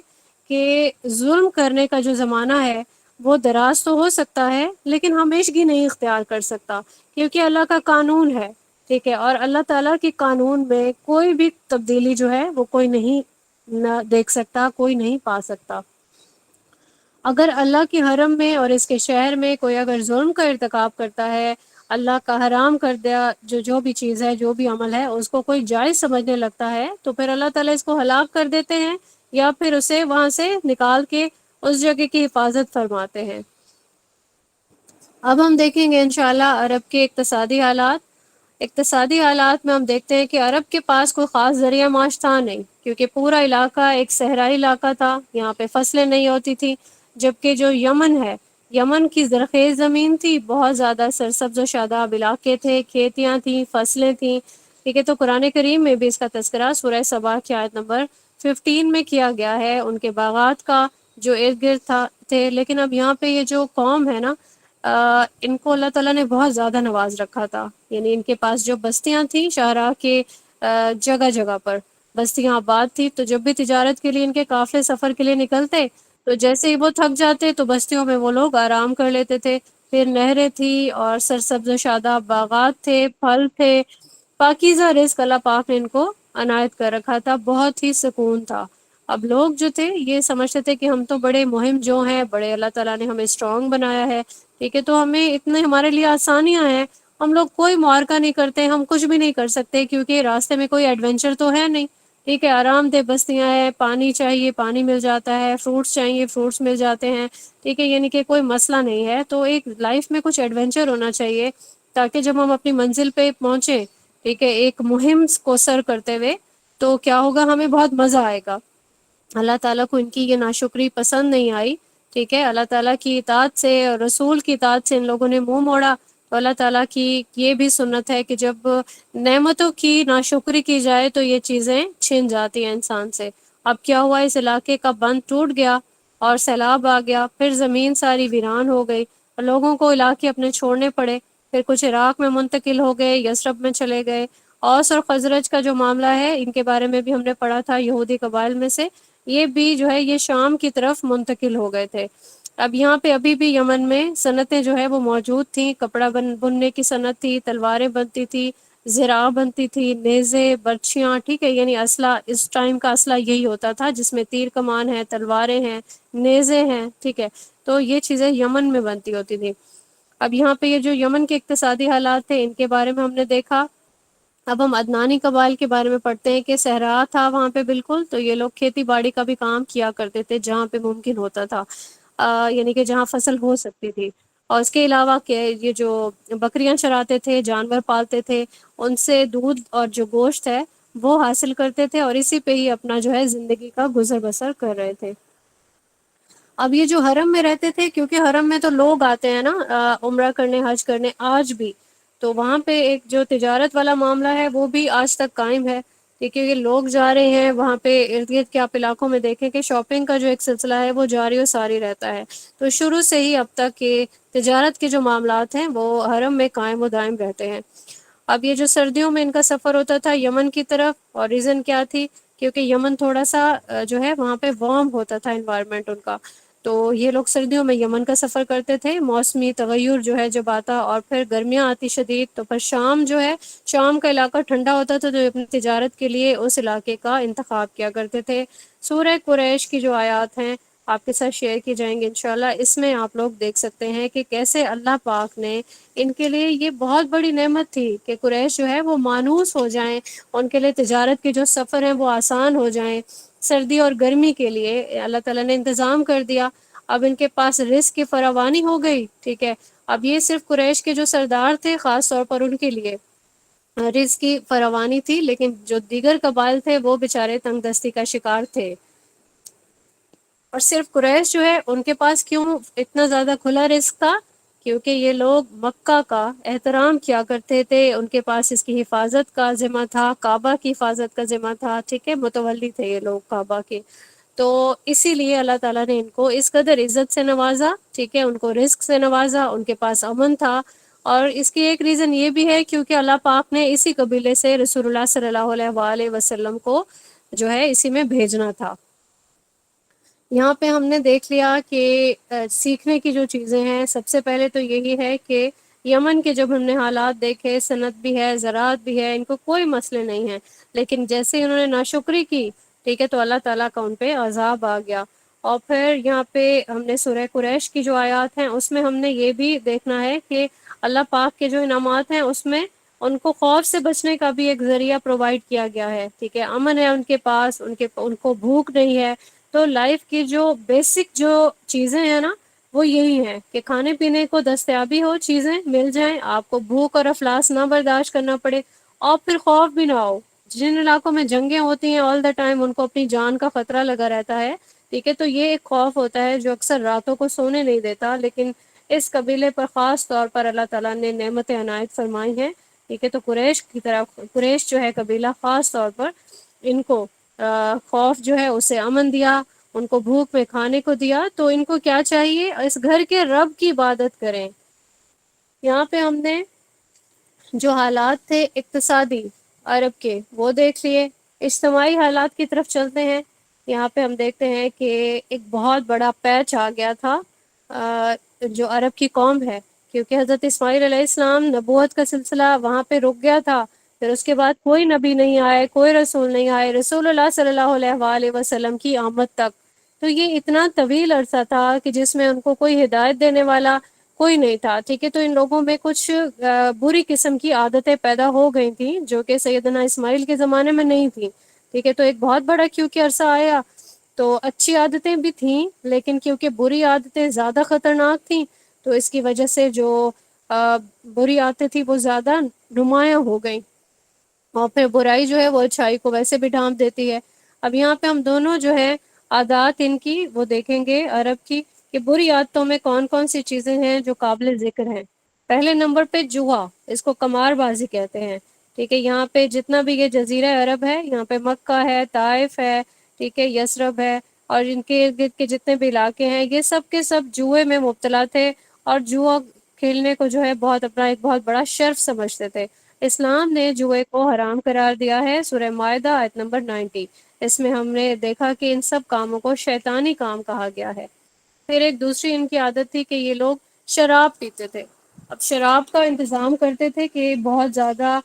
کہ ظلم کرنے کا جو زمانہ ہے وہ دراز تو ہو سکتا ہے لیکن ہمیشگی نہیں اختیار کر سکتا، کیونکہ اللہ کا قانون ہے، ٹھیک ہے، اور اللہ تعالیٰ کے قانون میں کوئی بھی تبدیلی جو ہے وہ کوئی نہیں نہ دیکھ سکتا، کوئی نہیں پا سکتا. اگر اللہ کے حرم میں اور اس کے شہر میں کوئی اگر ظلم کا ارتکاب کرتا ہے، اللہ کا حرام کر دیا جو بھی چیز ہے، جو بھی عمل ہے، اس کو کوئی جائز سمجھنے لگتا ہے تو پھر اللہ تعالیٰ اس کو ہلاک کر دیتے ہیں یا پھر اسے وہاں سے نکال کے اس جگہ کی حفاظت فرماتے ہیں. اب ہم دیکھیں گے انشاءاللہ عرب کے اقتصادی حالات. اقتصادی حالات میں ہم دیکھتے ہیں کہ عرب کے پاس کوئی خاص ذریعہ معاش تھا نہیں، کیونکہ پورا علاقہ ایک صحرائی علاقہ تھا، یہاں پہ فصلیں نہیں ہوتی تھی. جبکہ جو یمن ہے، یمن کی زرخیز زمین تھی، بہت زیادہ سرسبز و شاداب علاقے تھے، کھیتیاں تھیں، فصلیں تھیں، ٹھیک ہے. تو قرآن کریم میں بھی اس کا تذکرہ سورہ سبا کی آیت نمبر 15 میں کیا گیا ہے، ان کے باغات کا جو ارد گرد تھے. لیکن اب یہاں پہ یہ جو قوم ہے نا، ان کو اللہ تعالیٰ نے بہت زیادہ نواز رکھا تھا، یعنی ان کے پاس جو بستیاں تھیں شاہراہ کے جگہ جگہ پر بستیاں آباد تھی، تو جب بھی تجارت کے لیے ان کے قافلے سفر کے لیے نکلتے تو جیسے ہی وہ تھک جاتے تو بستیوں میں وہ لوگ آرام کر لیتے تھے. پھر نہریں تھی اور سرسبز و شاداب باغات تھے، پھل تھے، پاکیزہ رزق اللہ پاک نے ان کو عنایت کر رکھا تھا، بہت ہی سکون تھا. اب لوگ جو تھے یہ سمجھتے تھے کہ ہم تو بڑے مہم جو ہیں، بڑے اللہ تعالیٰ نے ہمیں اسٹرانگ بنایا ہے، ٹھیک ہے، تو ہمیں اتنے ہمارے لیے آسانیاں ہیں، ہم لوگ کوئی معرکہ نہیں کرتے، ہم کچھ بھی نہیں کر سکتے کیونکہ راستے میں کوئی ایڈونچر تو ہے نہیں، ٹھیک ہے، آرام دہ بستیاں ہیں، پانی چاہیے پانی مل جاتا ہے، فروٹس چاہیے فروٹس مل جاتے ہیں، ٹھیک ہے، یعنی کہ کوئی مسئلہ نہیں ہے. تو ایک لائف میں کچھ ایڈونچر ہونا چاہیے تاکہ جب ہم اپنی منزل پہ پہنچے، ٹھیک ہے، ایک مہم کو سر کرتے ہوئے، تو کیا ہوگا، ہمیں بہت مزہ آئے گا. اللہ تعالیٰ کو ان کی یہ ناشکری پسند نہیں آئی، ٹھیک ہے. اللہ تعالیٰ کی اطاعت سے اور رسول کی اطاعت سے ان لوگوں نے منہ موڑا، تو اللہ تعالیٰ کی یہ بھی سنت ہے کہ جب نعمتوں کی ناشکری کی جائے تو یہ چیزیں چھن جاتی ہیں انسان سے. اب کیا ہوا، اس علاقے کا بند ٹوٹ گیا اور سیلاب آ گیا، پھر زمین ساری ویران ہو گئی اور لوگوں کو علاقے اپنے چھوڑنے پڑے. پھر کچھ عراق میں منتقل ہو گئے، یثرب میں چلے گئے. اوس اور خزرج کا جو معاملہ ہے، ان کے بارے میں بھی ہم نے پڑھا تھا، یہودی قبائل میں سے یہ بھی جو ہے یہ شام کی طرف منتقل ہو گئے تھے. اب یہاں پہ ابھی بھی یمن میں صنعتیں جو ہے وہ موجود تھیں، کپڑا بننے کی صنعت تھی، تلواریں بنتی تھی، زرا بنتی تھی، نیزے، برچیاں، ٹھیک ہے، یعنی اسلحہ، اس ٹائم کا اسلحہ یہی ہوتا تھا جس میں تیر کمان ہے، تلواریں ہیں، نیزے ہیں، ٹھیک ہے. تو یہ چیزیں یمن میں بنتی ہوتی تھی. اب یہاں پہ یہ جو یمن کے اقتصادی حالات تھے ان کے بارے میں ہم نے دیکھا. اب ہم عدنانی قبائل کے بارے میں پڑھتے ہیں کہ صحرا تھا وہاں پہ بالکل، تو یہ لوگ کھیتی باڑی کا بھی کام کیا کرتے تھے جہاں پہ ممکن ہوتا تھا، یعنی کہ جہاں فصل ہو سکتی تھی. اور اس کے علاوہ کہ یہ جو بکریاں چراتے تھے، جانور پالتے تھے، ان سے دودھ اور جو گوشت ہے وہ حاصل کرتے تھے اور اسی پہ ہی اپنا جو ہے زندگی کا گزر بسر کر رہے تھے. اب یہ جو حرم میں رہتے تھے، کیونکہ حرم میں تو لوگ آتے ہیں نا عمرہ کرنے، حج کرنے آج بھی، تو وہاں پہ ایک جو تجارت والا معاملہ ہے وہ بھی آج تک قائم ہے، کیونکہ یہ لوگ جا رہے ہیں وہاں پہ ارد گرد کے آپ علاقوں میں دیکھیں کہ شاپنگ کا جو ایک سلسلہ ہے وہ جاری و ساری رہتا ہے. تو شروع سے ہی اب تک کے تجارت کے جو معاملات ہیں وہ حرم میں قائم و دائم رہتے ہیں. اب یہ جو سردیوں میں ان کا سفر ہوتا تھا یمن کی طرف، اور ریزن کیا تھی، کیونکہ یمن تھوڑا سا جو ہے وہاں پہ وارم ہوتا تھا انوائرمنٹ ان کا، تو یہ لوگ سردیوں میں یمن کا سفر کرتے تھے. موسمی تغیر جو ہے جب آتا اور پھر گرمیاں آتی شدید، تو پھر شام جو ہے، شام کا علاقہ ٹھنڈا ہوتا تھا تو اپنی تجارت کے لیے اس علاقے کا انتخاب کیا کرتے تھے. سورہ قریش کی جو آیات ہیں آپ کے ساتھ شیئر کی جائیں گے انشاءاللہ. اس میں آپ لوگ دیکھ سکتے ہیں کہ کیسے اللہ پاک نے ان کے لیے یہ بہت بڑی نعمت تھی کہ قریش جو ہے وہ مانوس ہو جائیں، ان کے لیے تجارت کے جو سفر ہیں وہ آسان ہو جائیں. سردی اور گرمی کے لیے اللہ تعالیٰ نے انتظام کر دیا. اب ان کے پاس رزق کی فراوانی ہو گئی. ٹھیک ہے، اب یہ صرف قریش کے جو سردار تھے خاص طور پر ان کے لیے رزق کی فراوانی تھی، لیکن جو دیگر قبائل تھے وہ بیچارے تنگ دستی کا شکار تھے. اور صرف قریش جو ہے ان کے پاس کیوں اتنا زیادہ کھلا رزق تھا؟ کیونکہ یہ لوگ مکہ کا احترام کیا کرتے تھے، ان کے پاس اس کی حفاظت کا ذمہ تھا، کعبہ کی حفاظت کا ذمہ تھا. ٹھیک ہے، متولی تھے یہ لوگ کعبہ کے. تو اسی لیے اللہ تعالیٰ نے ان کو اس قدر عزت سے نوازا. ٹھیک ہے، ان کو رزق سے نوازا، ان کے پاس امن تھا. اور اس کی ایک ریزن یہ بھی ہے کیونکہ اللہ پاک نے اسی قبیلے سے رسول اللہ صلی اللہ علیہ وآلہ وسلم کو جو ہے اسی میں بھیجنا تھا. یہاں پہ ہم نے دیکھ لیا کہ سیکھنے کی جو چیزیں ہیں، سب سے پہلے تو یہی ہے کہ یمن کے جب ہم نے حالات دیکھے، صنعت بھی ہے، زراعت بھی ہے، ان کو کوئی مسئلے نہیں ہیں، لیکن جیسے انہوں نے ناشکری کی، ٹھیک ہے، تو اللہ تعالیٰ کا ان پہ عذاب آ گیا. اور پھر یہاں پہ ہم نے سورہ قریش کی جو آیات ہیں اس میں ہم نے یہ بھی دیکھنا ہے کہ اللہ پاک کے جو انعامات ہیں اس میں ان کو خوف سے بچنے کا بھی ایک ذریعہ پرووائڈ کیا گیا ہے. ٹھیک ہے، امن ہے ان کے پاس، ان کو بھوک نہیں ہے. تو لائف کی جو بیسک جو چیزیں ہیں نا وہ یہی ہیں کہ کھانے پینے کو دستیابی ہو، چیزیں مل جائیں، آپ کو بھوک اور افلاس نہ برداشت کرنا پڑے، اور پھر خوف بھی نہ ہو. جن علاقوں میں جنگیں ہوتی ہیں آل دا ٹائم ان کو اپنی جان کا خطرہ لگا رہتا ہے. ٹھیک ہے، تو یہ ایک خوف ہوتا ہے جو اکثر راتوں کو سونے نہیں دیتا، لیکن اس قبیلے پر خاص طور پر اللہ تعالیٰ نے نعمت عنایت فرمائی ہیں. ٹھیک ہے، تو قریش کی طرف، قریش جو ہے قبیلہ، خاص طور پر ان کو خوف جو ہے اسے امن دیا، ان کو بھوک میں کھانے کو دیا. تو ان کو کیا چاہیے؟ اس گھر کے رب کی عبادت کریں. یہاں پہ ہم نے جو حالات تھے اقتصادی عرب کے وہ دیکھ لیے. اجتماعی حالات کی طرف چلتے ہیں. یہاں پہ ہم دیکھتے ہیں کہ ایک بہت بڑا پیچ آ گیا تھا جو عرب کی قوم ہے، کیونکہ حضرت اسماعیل علیہ السلام نبوت کا سلسلہ وہاں پہ رک گیا تھا. پھر اس کے بعد کوئی نبی نہیں آئے، کوئی رسول نہیں آئے رسول اللہ صلی اللہ علیہ وآلہ وسلم کی آمد تک. تو یہ اتنا طویل عرصہ تھا کہ جس میں ان کو کوئی ہدایت دینے والا کوئی نہیں تھا. ٹھیک ہے، تو ان لوگوں میں کچھ بری قسم کی عادتیں پیدا ہو گئی تھیں جو کہ سیدنا اسماعیل کے زمانے میں نہیں تھی. ٹھیک ہے، تو ایک بہت بڑا کیونکہ عرصہ آیا تو اچھی عادتیں بھی تھیں، لیکن کیونکہ بری عادتیں زیادہ خطرناک تھیں تو اس کی وجہ سے جو بری عادتیں تھیں وہ زیادہ نمایاں ہو گئیں، اور پھر برائی جو ہے وہ اچھائی کو ویسے بھی ڈھانپ دیتی ہے. اب یہاں پہ ہم دونوں جو ہے عادات ان کی وہ دیکھیں گے عرب کی، کہ بری عادتوں میں کون کون سی چیزیں ہیں جو قابل ذکر ہیں. پہلے نمبر پہ جوا، اس کو قمار بازی کہتے ہیں. ٹھیک ہے، یہاں پہ جتنا بھی یہ جزیرہ عرب ہے، یہاں پہ مکہ ہے، طائف ہے، ٹھیک ہے، یثرب ہے، اور ان کے ارد گرد کے جتنے بھی علاقے ہیں یہ سب کے سب جوئے میں مبتلا تھے، اور جوا کھیلنے کو جو ہے بہت اپنا ایک بہت بڑا شرف سمجھتے تھے. اسلام نے جوئے کو حرام قرار دیا ہے، سورہ مائدہ آیت نمبر 90. اس میں ہم نے دیکھا کہ ان سب کاموں کو شیطانی کام کہا گیا ہے. پھر ایک دوسری ان کی عادت تھی کہ یہ لوگ شراب پیتے تھے. اب شراب کا انتظام کرتے تھے کہ بہت زیادہ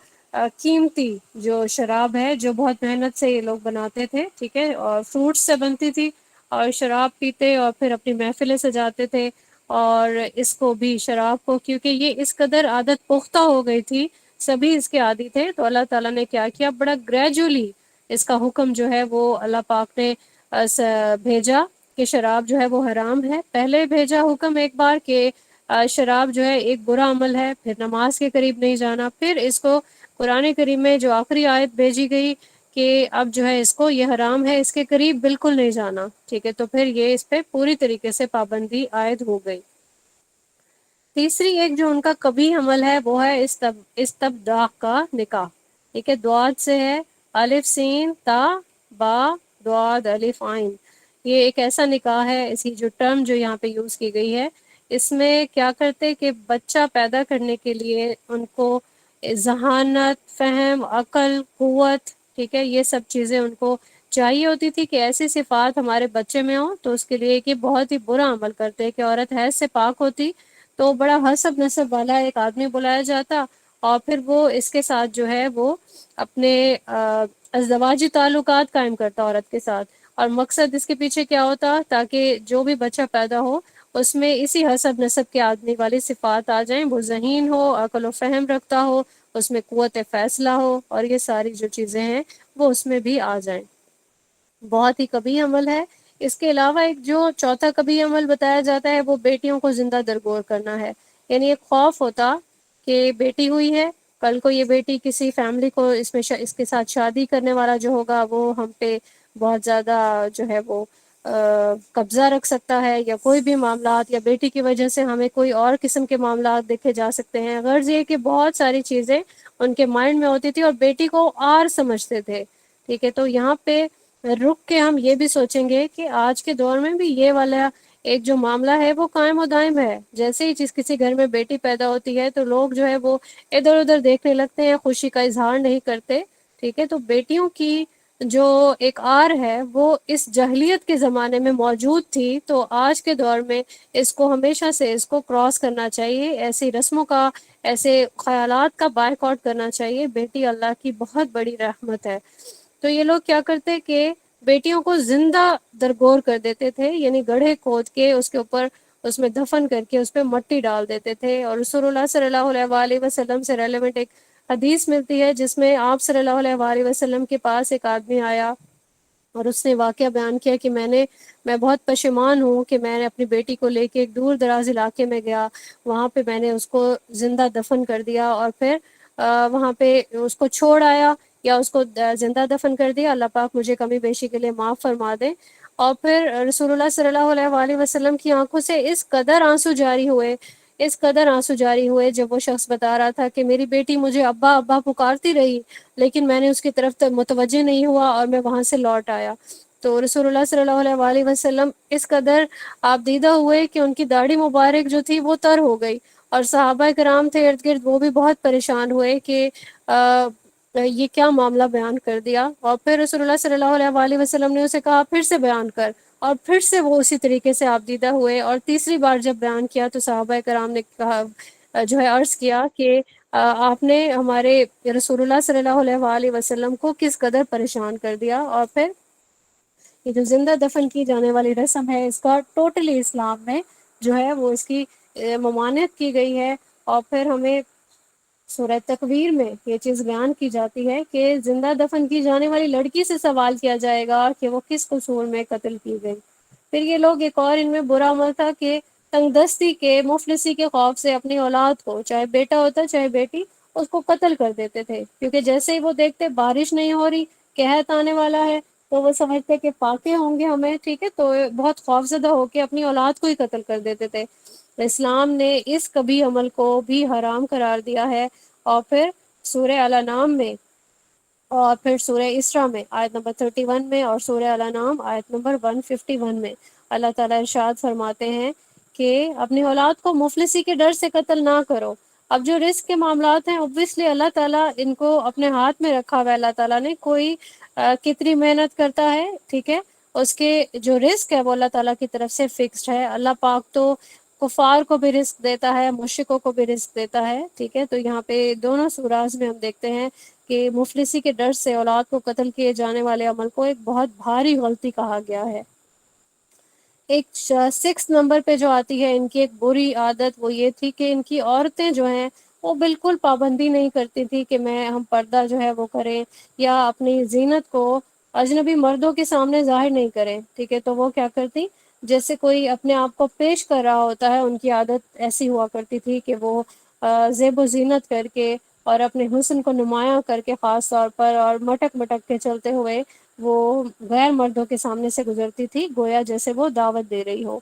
قیمتی جو شراب ہے جو بہت محنت سے یہ لوگ بناتے تھے. ٹھیک ہے، اور فروٹس سے بنتی تھی، اور شراب پیتے اور پھر اپنی محفلیں سجاتے تھے. اور اس کو بھی شراب کو کیونکہ یہ اس قدر عادت پختہ ہو گئی تھی، سبھی اس کے عادی تھے، تو اللہ تعالیٰ نے کیا کیا، بڑا گریجولی اس کا حکم جو ہے وہ اللہ پاک نے بھیجا کہ شراب جو ہے وہ حرام ہے. پہلے بھیجا حکم ایک بار کہ شراب جو ہے ایک برا عمل ہے، پھر نماز کے قریب نہیں جانا. پھر اس کو قرآن کریم میں جو آخری آیت بھیجی گئی کہ اب جو ہے اس کو یہ حرام ہے، اس کے قریب بالکل نہیں جانا. ٹھیک ہے، تو پھر یہ اس پہ پوری طریقے سے پابندی عائد ہو گئی. تیسری ایک جو ان کا قبیح عمل ہے وہ ہے استبداع کا نکاح. ٹھیک ہے، دعات سے ہے، الف سین تا با دعاد الف عین. یہ ایک ایسا نکاح ہے، اسی جو ٹرم جو یہاں پہ یوز کی گئی ہے، اس میں کیا کرتے کہ بچہ پیدا کرنے کے لیے ان کو ذہانت، فہم، عقل، قوت، ٹھیک ہے، یہ سب چیزیں ان کو چاہیے ہوتی تھی کہ ایسی صفات ہمارے بچے میں ہوں. تو اس کے لیے کہ بہت ہی برا عمل کرتے کہ عورت حیض سے پاک ہوتی تو بڑا حسب نسب والا ایک آدمی بلایا جاتا، اور پھر وہ اس کے ساتھ جو ہے وہ اپنے ازدواجی تعلقات قائم کرتا عورت کے ساتھ. اور مقصد اس کے پیچھے کیا ہوتا، تاکہ جو بھی بچہ پیدا ہو اس میں اسی حسب نسب کے آدمی والی صفات آ جائیں، وہ ذہین ہو، عقل و فہم رکھتا ہو، اس میں قوت فیصلہ ہو، اور یہ ساری جو چیزیں ہیں وہ اس میں بھی آ جائیں. بہت ہی کبھی عمل ہے۔ اس کے علاوہ ایک جو چوتھا کبھی عمل بتایا جاتا ہے وہ بیٹیوں کو زندہ درگور کرنا ہے، یعنی ایک خوف ہوتا کہ بیٹی ہوئی ہے، کل کو یہ بیٹی کسی فیملی کو اس کے ساتھ شادی کرنے والا جو ہوگا وہ ہم پہ بہت زیادہ جو ہے وہ قبضہ رکھ سکتا ہے، یا کوئی بھی معاملات، یا بیٹی کی وجہ سے ہمیں کوئی اور قسم کے معاملات دیکھے جا سکتے ہیں۔ غرض یہ کہ بہت ساری چیزیں ان کے مائنڈ میں ہوتی تھی اور بیٹی کو آر سمجھتے تھے، ٹھیک ہے۔ تو یہاں پہ رک کے ہم یہ بھی سوچیں گے کہ آج کے دور میں بھی یہ والا ایک جو معاملہ ہے وہ قائم و دائم ہے۔ جیسے ہی کسی گھر میں بیٹی پیدا ہوتی ہے تو لوگ جو ہے وہ ادھر ادھر دیکھنے لگتے ہیں، خوشی کا اظہار نہیں کرتے، ٹھیک ہے۔ تو بیٹیوں کی جو ایک آر ہے وہ اس جاہلیت کے زمانے میں موجود تھی، تو آج کے دور میں اس کو ہمیشہ سے اس کو کراس کرنا چاہیے، ایسی رسموں کا، ایسے خیالات کا بائیکاٹ کرنا چاہیے۔ بیٹی اللہ کی بہت بڑی رحمت ہے۔ تو یہ لوگ کیا کرتے کہ بیٹیوں کو زندہ درگور کر دیتے تھے، یعنی گڑھے کھود کے اس کے اوپر اس میں دفن کر کے اس پہ مٹی ڈال دیتے تھے۔ اور رسول اللہ صلی اللہ علیہ وآلہ وسلم سے ریلیونٹ ایک حدیث ملتی ہے جس میں آپ صلی اللہ علیہ وآلہ وسلم کے پاس ایک آدمی آیا اور اس نے واقعہ بیان کیا کہ میں بہت پشیمان ہوں کہ میں نے اپنی بیٹی کو لے کے ایک دور دراز علاقے میں گیا، وہاں پہ میں نے اس کو زندہ دفن کر دیا اور پھر وہاں پہ اس کو چھوڑ آیا یا اس کو زندہ دفن کر دیا، اللہ پاک مجھے کمی بیشی کے لیے معاف فرما دے۔ اور پھر رسول اللہ صلی اللہ علیہ وآلہ وسلم کی آنکھوں سے اس قدر آنسو جاری ہوئے، اس قدر آنسو جاری ہوئے، جب وہ شخص بتا رہا تھا کہ میری بیٹی مجھے ابا ابا پکارتی رہی لیکن میں نے اس کی طرف متوجہ نہیں ہوا اور میں وہاں سے لوٹ آیا۔ تو رسول اللہ صلی اللہ علیہ وآلہ وسلم اس قدر آپ دیدہ ہوئے کہ ان کی داڑھی مبارک جو تھی وہ تر ہو گئی، اور صحابہ کرام تھے ارد گرد، وہ بھی بہت پریشان ہوئے کہ یہ کیا معاملہ بیان کر دیا۔ اور پھر رسول اللہ صلی اللہ علیہ وآلہ وسلم نے اسے کہا پھر سے بیان کر، اور پھر سے وہ اسی طریقے سے آپ دیدہ ہوئے، اور تیسری بار جب بیان کیا تو صحابہ کرام نے کہا جو ہے عرض کیا کہ آپ نے ہمارے رسول اللہ صلی اللہ علیہ وآلہ وسلم کو کس قدر پریشان کر دیا۔ اور پھر یہ جو زندہ دفن کی جانے والی رسم ہے اس کا ٹوٹلی اسلام میں جو ہے وہ اس کی ممانعت کی گئی ہے۔ اور پھر ہمیں سورہ تکویر میں یہ چیز بیان کی جاتی ہے کہ زندہ دفن کی جانے والی لڑکی سے سوال کیا جائے گا کہ وہ کس قصور میں قتل کی گئی۔ پھر یہ لوگ ایک اور ان میں برا عمل تھا کہ تنگ دستی کے، مفلسی کے خوف سے اپنی اولاد کو، چاہے بیٹا ہوتا چاہے بیٹی، اس کو قتل کر دیتے تھے، کیونکہ جیسے ہی وہ دیکھتے بارش نہیں ہو رہی، قحط آنے والا ہے، تو وہ سمجھتے کہ پاکے ہوں گے ہمیں، ٹھیک ہے، تو بہت خوفزدہ ہو کے اپنی اولاد کو ہی قتل کر دیتے تھے۔ اسلام نے اس کبھی عمل کو بھی حرام قرار دیا ہے۔ اور پھر سورہ الانعام میں، اور پھر سورہ اسراء میں آیت نمبر 31 میں، اور سورہ الانعام آیت نمبر 151 میں اللہ تعالیٰ ارشاد فرماتے ہیں کہ اپنی اولاد کو مفلسی کے ڈر سے قتل نہ کرو۔ اب جو رزق کے معاملات ہیں اوبویسلی اللہ تعالیٰ ان کو اپنے ہاتھ میں رکھا ہوا ہے، اللہ تعالیٰ نے، کوئی کتنی محنت کرتا ہے، ٹھیک ہے، اس کے جو رزق ہے وہ اللہ تعالیٰ کی طرف سے فکسڈ ہے۔ اللہ پاک تو کفار کو بھی رزق دیتا ہے، مشرکوں کو بھی رزق دیتا ہے، ٹھیک ہے۔ تو یہاں پہ دونوں سوراز میں ہم دیکھتے ہیں کہ مفلسی کے ڈر سے اولاد کو قتل کیے جانے والے عمل کو ایک بہت بھاری غلطی کہا گیا ہے۔ ایک 6 نمبر پہ جو آتی ہے ان کی ایک بری عادت، وہ یہ تھی کہ ان کی عورتیں جو ہیں وہ بالکل پابندی نہیں کرتی تھی کہ ہم پردہ جو ہے وہ کریں، یا اپنی زینت کو اجنبی مردوں کے سامنے ظاہر نہیں کریں، ٹھیک ہے۔ تو وہ کیا کرتی، جیسے کوئی اپنے آپ کو پیش کر رہا ہوتا ہے، ان کی عادت ایسی ہوا کرتی تھی کہ وہ زیب و زینت کر کے اور اپنے حسن کو نمایاں کر کے، خاص طور پر، اور مٹک مٹک کے چلتے ہوئے وہ غیر مردوں کے سامنے سے گزرتی تھی، گویا جیسے وہ دعوت دے رہی ہو۔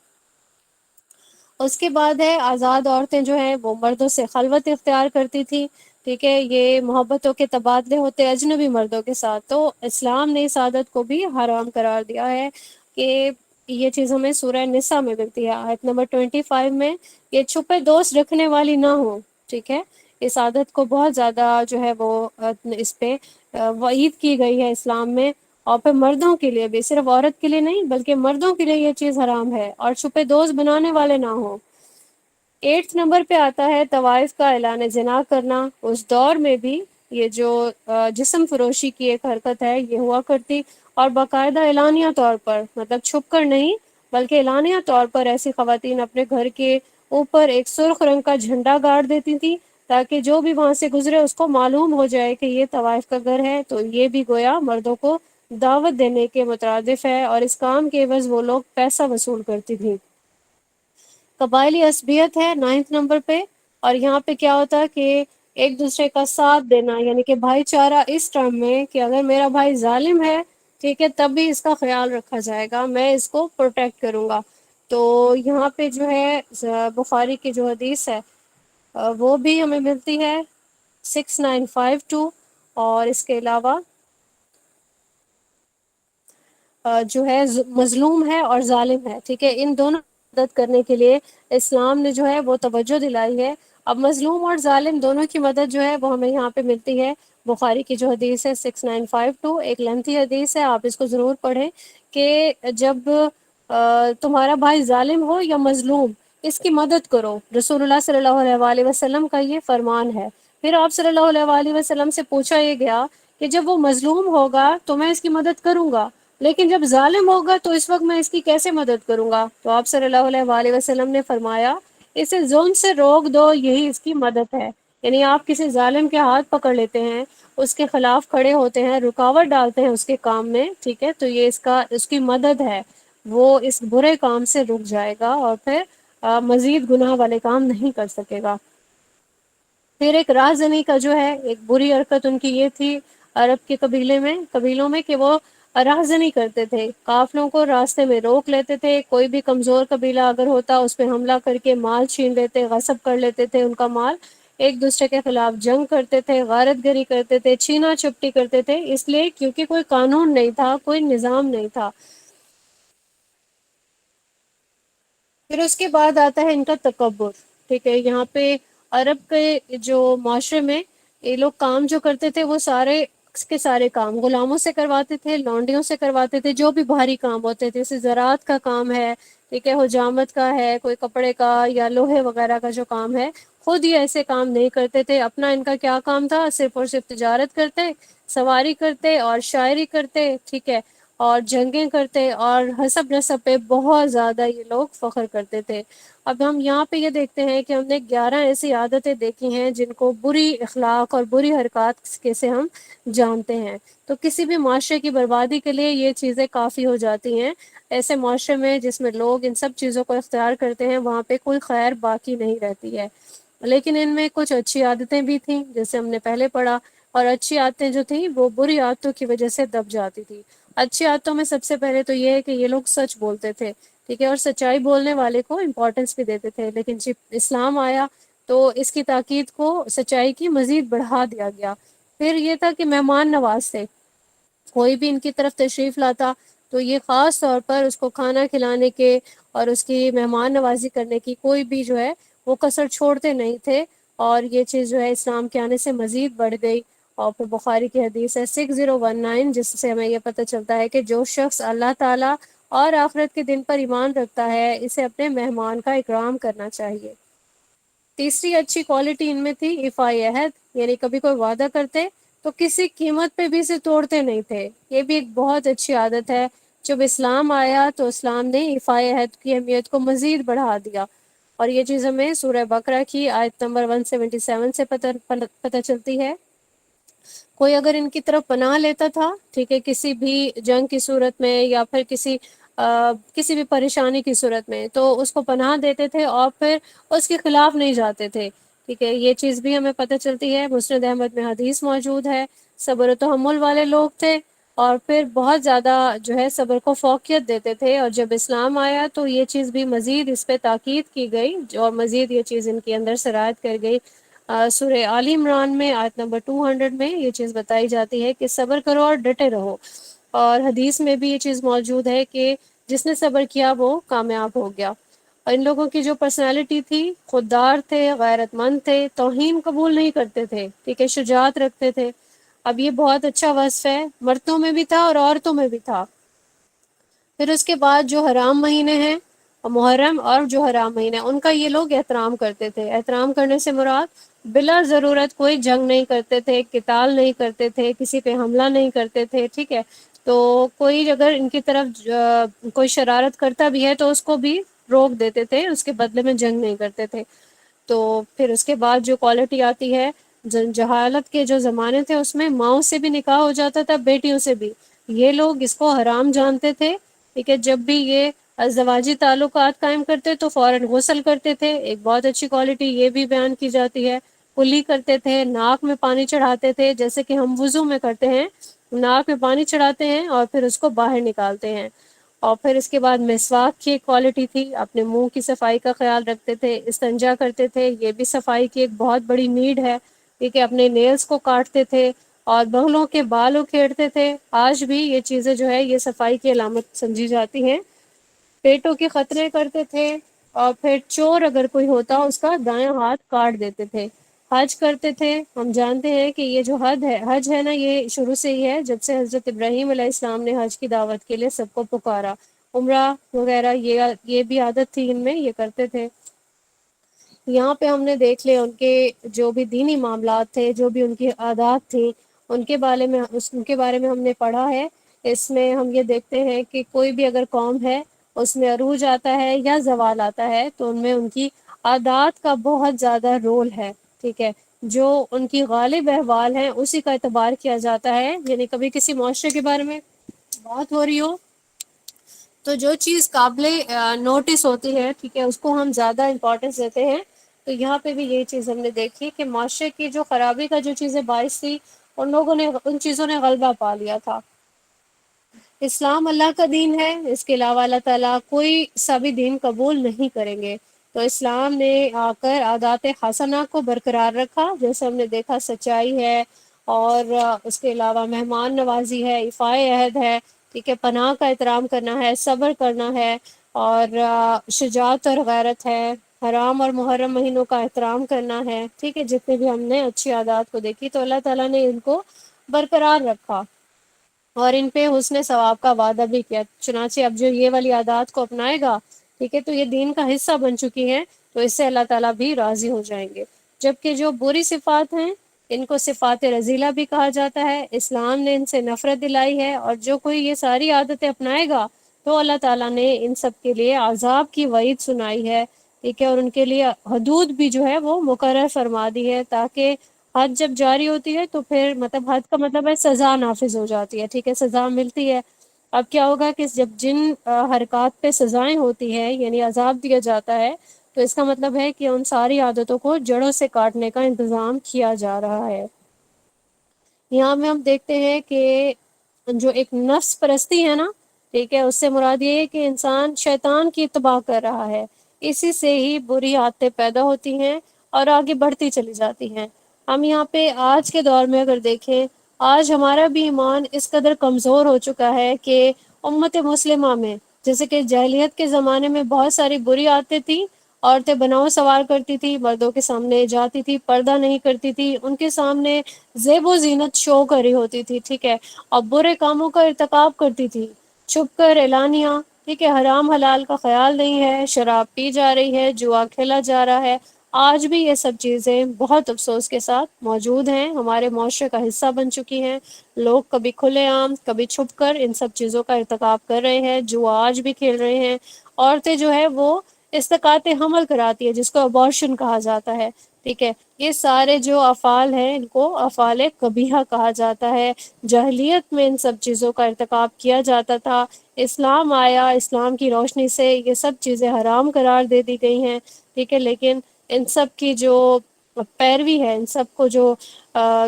اس کے بعد ہے آزاد عورتیں جو ہیں وہ مردوں سے خلوت اختیار کرتی تھی، ٹھیک ہے، یہ محبتوں کے تبادلے ہوتے اجنبی مردوں کے ساتھ۔ تو اسلام نے اس عادت کو بھی حرام قرار دیا ہے کہ یہ چیز ہمیں سورہ نساء میں ملتی ہے آیت نمبر 25 میں، یہ چھپے دوست رکھنے والی نہ ہو، ٹھیک ہے۔ اس عادت کو بہت زیادہ جو ہے وہ اس پہ وعید کی گئی ہے اسلام میں۔ اور پھر مردوں کے لیے بھی، صرف عورت کے لیے نہیں بلکہ مردوں کے لیے یہ چیز حرام ہے، اور چھپے دوست بنانے والے نہ ہوں۔ 8 نمبر پہ آتا ہے طوائف کا اعلان زنا کرنا۔ اس دور میں بھی یہ جو جسم فروشی کی ایک حرکت ہے یہ ہوا کرتی، اور باقاعدہ اعلانیہ طور پر، مطلب چھپ کر نہیں بلکہ اعلانیہ طور پر ایسی خواتین اپنے گھر کے اوپر ایک سرخ رنگ کا جھنڈا گاڑ دیتی تھی تاکہ جو بھی وہاں سے گزرے اس کو معلوم ہو جائے کہ یہ طوائف کا گھر ہے، تو یہ بھی گویا مردوں کو دعوت دینے کے مترادف ہے، اور اس کام کے عوض وہ لوگ پیسہ وصول کرتی تھی۔ قبائلی عصبیت ہے 9 نمبر پہ، اور یہاں پہ کیا ہوتا ہے کہ ایک دوسرے کا ساتھ دینا، یعنی کہ بھائی چارہ اس ٹرم میں کہ اگر میرا بھائی ظالم ہے، ٹھیک ہے، تب بھی اس کا خیال رکھا جائے گا، میں اس کو پروٹیکٹ کروں گا۔ تو یہاں پہ جو ہے بخاری کی جو حدیث ہے وہ بھی ہمیں ملتی ہے 6952، اور اس کے علاوہ جو ہے مظلوم ہے اور ظالم ہے، ٹھیک ہے، ان دونوں کی مدد کرنے کے لیے اسلام نے جو ہے وہ توجہ دلائی ہے۔ اب مظلوم اور ظالم دونوں کی مدد جو ہے وہ ہمیں یہاں پہ ملتی ہے بخاری کی جو حدیث ہے 6952، ایک لینتھی حدیث ہے، آپ اس کو ضرور پڑھیں کہ جب تمہارا بھائی ظالم ہو یا مظلوم، اس کی مدد کرو، رسول اللہ صلی اللہ علیہ وآلہ وسلم کا یہ فرمان ہے۔ پھر آپ صلی اللہ علیہ وآلہ وسلم سے پوچھا یہ گیا کہ جب وہ مظلوم ہوگا تو میں اس کی مدد کروں گا، لیکن جب ظالم ہوگا تو اس وقت میں اس کی کیسے مدد کروں گا؟ تو آپ صلی اللہ علیہ وآلہ وسلم نے فرمایا اسے ظلم سے روک دو، یہی اس کی مدد ہے۔ یعنی آپ کسی ظالم کے ہاتھ پکڑ لیتے ہیں، اس کے خلاف کھڑے ہوتے ہیں، رکاوٹ ڈالتے ہیں اس کے کام میں، ٹھیک ہے، تو یہ اس کی مدد ہے، وہ اس برے کام سے رک جائے گا اور پھر مزید گناہ والے کام نہیں کر سکے گا۔ پھر ایک رازنی کا جو ہے ایک بری حرکت ان کی یہ تھی عرب کے قبیلوں میں کہ وہ رازنی کرتے تھے، قافلوں کو راستے میں روک لیتے تھے، کوئی بھی کمزور قبیلہ اگر ہوتا اس پہ حملہ کر کے مال چھین لیتے، غصب کر لیتے تھے ان کا مال، ایک دوسرے کے خلاف جنگ کرتے تھے، غارت گری کرتے تھے، چھینا چپٹی کرتے تھے، اس لیے کیونکہ کوئی قانون نہیں تھا، کوئی نظام نہیں تھا۔ پھر اس کے بعد آتا ہے ان کا تکبر، ٹھیک ہے، یہاں پہ عرب کے جو معاشرے میں یہ لوگ کام جو کرتے تھے وہ سارے کے سارے کام غلاموں سے کرواتے تھے، لونڈیوں سے کرواتے تھے، جو بھی بھاری کام ہوتے تھے، جیسے زراعت کا کام ہے، ٹھیک ہے، حجامت کا ہے، کوئی کپڑے کا یا لوہے وغیرہ کا جو کام ہے، خود یہ ایسے کام نہیں کرتے تھے، اپنا ان کا کیا کام تھا، صرف اور صرف تجارت کرتے، سواری کرتے اور شاعری کرتے، ٹھیک ہے، اور جنگیں کرتے، اور حسب نسب پہ بہت زیادہ یہ لوگ فخر کرتے تھے۔ اب ہم یہاں پہ یہ دیکھتے ہیں کہ ہم نے 11 ایسی عادتیں دیکھی ہیں جن کو بری اخلاق اور بری حرکات کے سے ہم جانتے ہیں، تو کسی بھی معاشرے کی بربادی کے لیے یہ چیزیں کافی ہو جاتی ہیں۔ ایسے معاشرے میں جس میں لوگ ان سب چیزوں کو اختیار کرتے ہیں وہاں پہ کوئی خیر باقی نہیں رہتی ہے، لیکن ان میں کچھ اچھی عادتیں بھی تھیں جیسے ہم نے پہلے پڑھا، اور اچھی عادتیں جو تھیں وہ بری عادتوں کی وجہ سے دب جاتی تھی۔ اچھی عادتوں میں سب سے پہلے تو یہ ہے کہ یہ لوگ سچ بولتے تھے، ٹھیک ہے، اور سچائی بولنے والے کو امپورٹنس بھی دیتے تھے، لیکن جب اسلام آیا تو اس کی تاکید کو سچائی کی مزید بڑھا دیا گیا۔ پھر یہ تھا کہ مہمان نواز تھے، کوئی بھی ان کی طرف تشریف لاتا تو یہ خاص طور پر اس کو کھانا کھلانے کے اور اس کی مہمان نوازی کرنے کی کوئی بھی جو ہے وہ کسر چھوڑتے نہیں تھے، اور یہ چیز جو ہے اسلام کے آنے سے مزید بڑھ گئی۔ اور پھر بخاری کی حدیث ہے 6019، جس سے ہمیں یہ پتہ چلتا ہے کہ جو شخص اللہ تعالی اور آخرت کے دن پر ایمان رکھتا ہے اسے اپنے مہمان کا اکرام کرنا چاہیے۔ تیسری اچھی کوالٹی ان میں تھی ایفائے عہد، یعنی کبھی کوئی وعدہ کرتے تو کسی قیمت پہ بھی اسے توڑتے نہیں تھے، یہ بھی ایک بہت اچھی عادت ہے۔ جب اسلام آیا تو اسلام نے ایفائے عہد کی اہمیت کو مزید بڑھا دیا، اور یہ چیز ہمیں سورہ بقرہ کی آیت نمبر 177 سے پتہ چلتی ہے۔ کوئی اگر ان کی طرف پناہ لیتا تھا، ٹھیک ہے، کسی بھی جنگ کی صورت میں یا پھر کسی بھی پریشانی کی صورت میں، تو اس کو پناہ دیتے تھے اور پھر اس کے خلاف نہیں جاتے تھے، ٹھیک ہے، یہ چیز بھی ہمیں پتہ چلتی ہے۔ مسند احمد میں حدیث موجود ہے، صبر و تحمل والے لوگ تھے، اور پھر بہت زیادہ جو ہے صبر کو فوقیت دیتے تھے، اور جب اسلام آیا تو یہ چیز بھی مزید اس پہ تاکید کی گئی، اور مزید یہ چیز ان کے اندر سرایت کر گئی۔ سورہ آل عمران میں آیت نمبر 200 میں یہ چیز بتائی جاتی ہے کہ صبر کرو اور ڈٹے رہو، اور حدیث میں بھی یہ چیز موجود ہے کہ جس نے صبر کیا وہ کامیاب ہو گیا۔ اور ان لوگوں کی جو پرسنالٹی تھی، خوددار تھے، غیرت مند تھے، توہین قبول نہیں کرتے تھے، ٹھیک ہے، شجاعت رکھتے تھے۔ اب یہ بہت اچھا وصف ہے، مردوں میں بھی تھا اور عورتوں میں بھی تھا۔ پھر اس کے بعد جو حرام مہینے ہیں، محرم اور جو حرام مہینے، ان کا یہ لوگ احترام کرتے تھے۔ احترام کرنے سے مراد بلا ضرورت کوئی جنگ نہیں کرتے تھے، قتال نہیں کرتے تھے، کسی پہ حملہ نہیں کرتے تھے، ٹھیک ہے، تو کوئی اگر ان کی طرف کوئی شرارت کرتا بھی ہے تو اس کو بھی روک دیتے تھے، اس کے بدلے میں جنگ نہیں کرتے تھے۔ تو پھر اس کے بعد جو کوالٹی آتی ہے، جہالت کے جو زمانے تھے اس میں ماؤں سے بھی نکاح ہو جاتا تھا، بیٹیوں سے بھی، یہ لوگ اس کو حرام جانتے تھے، ٹھیک ہے، جب بھی یہ ازدواجی تعلقات قائم کرتے تو فوراً غسل کرتے تھے، ایک بہت اچھی کوالٹی یہ بھی بیان کی جاتی ہے، کلی کرتے تھے، ناک میں پانی چڑھاتے تھے جیسے کہ ہم وضو میں کرتے ہیں، ناک میں پانی چڑھاتے ہیں اور پھر اس کو باہر نکالتے ہیں، اور پھر اس کے بعد مسواک کی ایک کوالٹی تھی، اپنے منہ کی صفائی کا خیال رکھتے تھے، استنجا کرتے تھے، یہ بھی صفائی کی ایک بہت بڑی نیڈ ہے، ٹھیک ہے، اپنے نیلز کو کاٹتے تھے اور بغلوں کے بال اکھیڑتے تھے، آج بھی یہ چیزیں جو ہے یہ صفائی کی علامت سمجھی جاتی ہیں، پیٹوں کے خطرے کرتے تھے، اور پھر چور اگر کوئی ہوتا اس کا دایاں ہاتھ کاٹ دیتے تھے، حج کرتے تھے، ہم جانتے ہیں کہ یہ جو حج ہے نا، یہ شروع سے ہی ہے، جب سے حضرت ابراہیم علیہ السلام نے حج کی دعوت کے لیے سب کو پکارا، عمرہ وغیرہ یہ بھی عادت تھی ان میں، یہ کرتے تھے۔ یہاں پہ ہم نے دیکھ لے ان کے جو بھی دینی معاملات تھے، جو بھی ان کی عادات تھی، ان کے بارے میں ہم نے پڑھا ہے، اس میں ہم یہ دیکھتے ہیں کہ کوئی بھی اگر قوم ہے اس میں عروج آتا ہے یا زوال آتا ہے تو ان میں ان کی عادات کا بہت زیادہ رول ہے، ٹھیک ہے، جو ان کی غالب احوال ہیں اسی کا اعتبار کیا جاتا ہے، یعنی کبھی کسی معاشرے کے بارے میں بات ہو رہی ہو تو جو چیز قابل نوٹس ہوتی ہے، ٹھیک ہے، اس کو ہم زیادہ امپورٹنس دیتے ہیں، تو یہاں پہ بھی یہ چیز ہم نے دیکھی کہ معاشرے کی جو خرابی کا جو چیزیں باعث تھی، ان لوگوں نے ان چیزوں نے غلبہ پا لیا تھا۔ اسلام اللہ کا دین ہے، اس کے علاوہ اللہ تعالیٰ کوئی سا بھی دین قبول نہیں کریں گے، تو اسلام نے آ کر عادات حسنہ کو برقرار رکھا، جیسے ہم نے دیکھا سچائی ہے، اور اس کے علاوہ مہمان نوازی ہے، ایفائے عہد ہے، ٹھیک ہے، پناہ کا احترام کرنا ہے، صبر کرنا ہے، اور شجاعت اور غیرت ہے، حرام اور محرم مہینوں کا احترام کرنا ہے، ٹھیک ہے، جتنے بھی ہم نے اچھی عادات کو دیکھی تو اللہ تعالیٰ نے ان کو برقرار رکھا اور ان پہ حسن ثواب کا وعدہ بھی کیا، چنانچہ اب جو یہ والی عادات کو اپنائے گا، ٹھیک ہے، تو یہ دین کا حصہ بن چکی ہیں، تو اس سے اللہ تعالیٰ بھی راضی ہو جائیں گے، جبکہ جو بری صفات ہیں ان کو صفات رذیلہ بھی کہا جاتا ہے، اسلام نے ان سے نفرت دلائی ہے، اور جو کوئی یہ ساری عادتیں اپنائے گا تو اللہ تعالیٰ نے ان سب کے لیے عذاب کی وعید سنائی ہے، ٹھیک ہے، اور ان کے لیے حدود بھی جو ہے وہ مقرر فرما دی ہے، تاکہ حد جب جاری ہوتی ہے تو پھر مطلب حد کا مطلب ہے سزا نافذ ہو جاتی ہے، ٹھیک ہے، سزا ملتی ہے، اب کیا ہوگا کہ جب جن حرکات پہ سزائیں ہوتی ہیں یعنی عذاب دیا جاتا ہے، تو اس کا مطلب ہے کہ ان ساری عادتوں کو جڑوں سے کاٹنے کا انتظام کیا جا رہا ہے۔ یہاں میں ہم دیکھتے ہیں کہ جو ایک نفس پرستی ہے نا، ٹھیک ہے، اس سے مراد یہ ہے کہ انسان شیطان کی اتباع کر رہا ہے، اسی سے ہی بری عادتیں پیدا ہوتی ہیں اور آگے بڑھتی چلی جاتی ہیں۔ ہم یہاں پہ آج کے دور میں اگر دیکھیں، آج ہمارا بھی ایمان اس قدر کمزور ہو چکا ہے کہ امت مسلمہ میں جیسے کہ جاہلیت کے زمانے میں بہت ساری بری عادتیں تھیں، عورتیں بناؤ سوار کرتی تھی، مردوں کے سامنے جاتی تھی، پردہ نہیں کرتی تھی، ان کے سامنے زیب و زینت شو کری ہوتی تھی، ٹھیک ہے، اور برے کاموں کا ارتکاب کرتی تھی، چھپ کر اعلانیہ، ٹھیک ہے، حرام حلال کا خیال نہیں ہے، شراب پی جا رہی ہے، جوا کھیلا جا رہا ہے، آج بھی یہ سب چیزیں بہت افسوس کے ساتھ موجود ہیں، ہمارے معاشرے کا حصہ بن چکی ہیں، لوگ کبھی کھلے عام کبھی چھپ کر ان سب چیزوں کا ارتکاب کر رہے ہیں، جوا آج بھی کھیل رہے ہیں، عورتیں جو ہے وہ استقاط حمل کراتی ہے جس کو ابارشن کہا جاتا ہے، ٹھیک ہے، یہ سارے جو افعال ہیں ان کو افعال قبیحہ کہا جاتا ہے، جاہلیت میں ان سب چیزوں کا ارتکاب کیا جاتا تھا، اسلام آیا، اسلام کی روشنی سے یہ سب چیزیں حرام قرار دے دی گئی ہیں، ٹھیک ہے، لیکن ان سب کی جو پیروی ہے، ان سب کو جو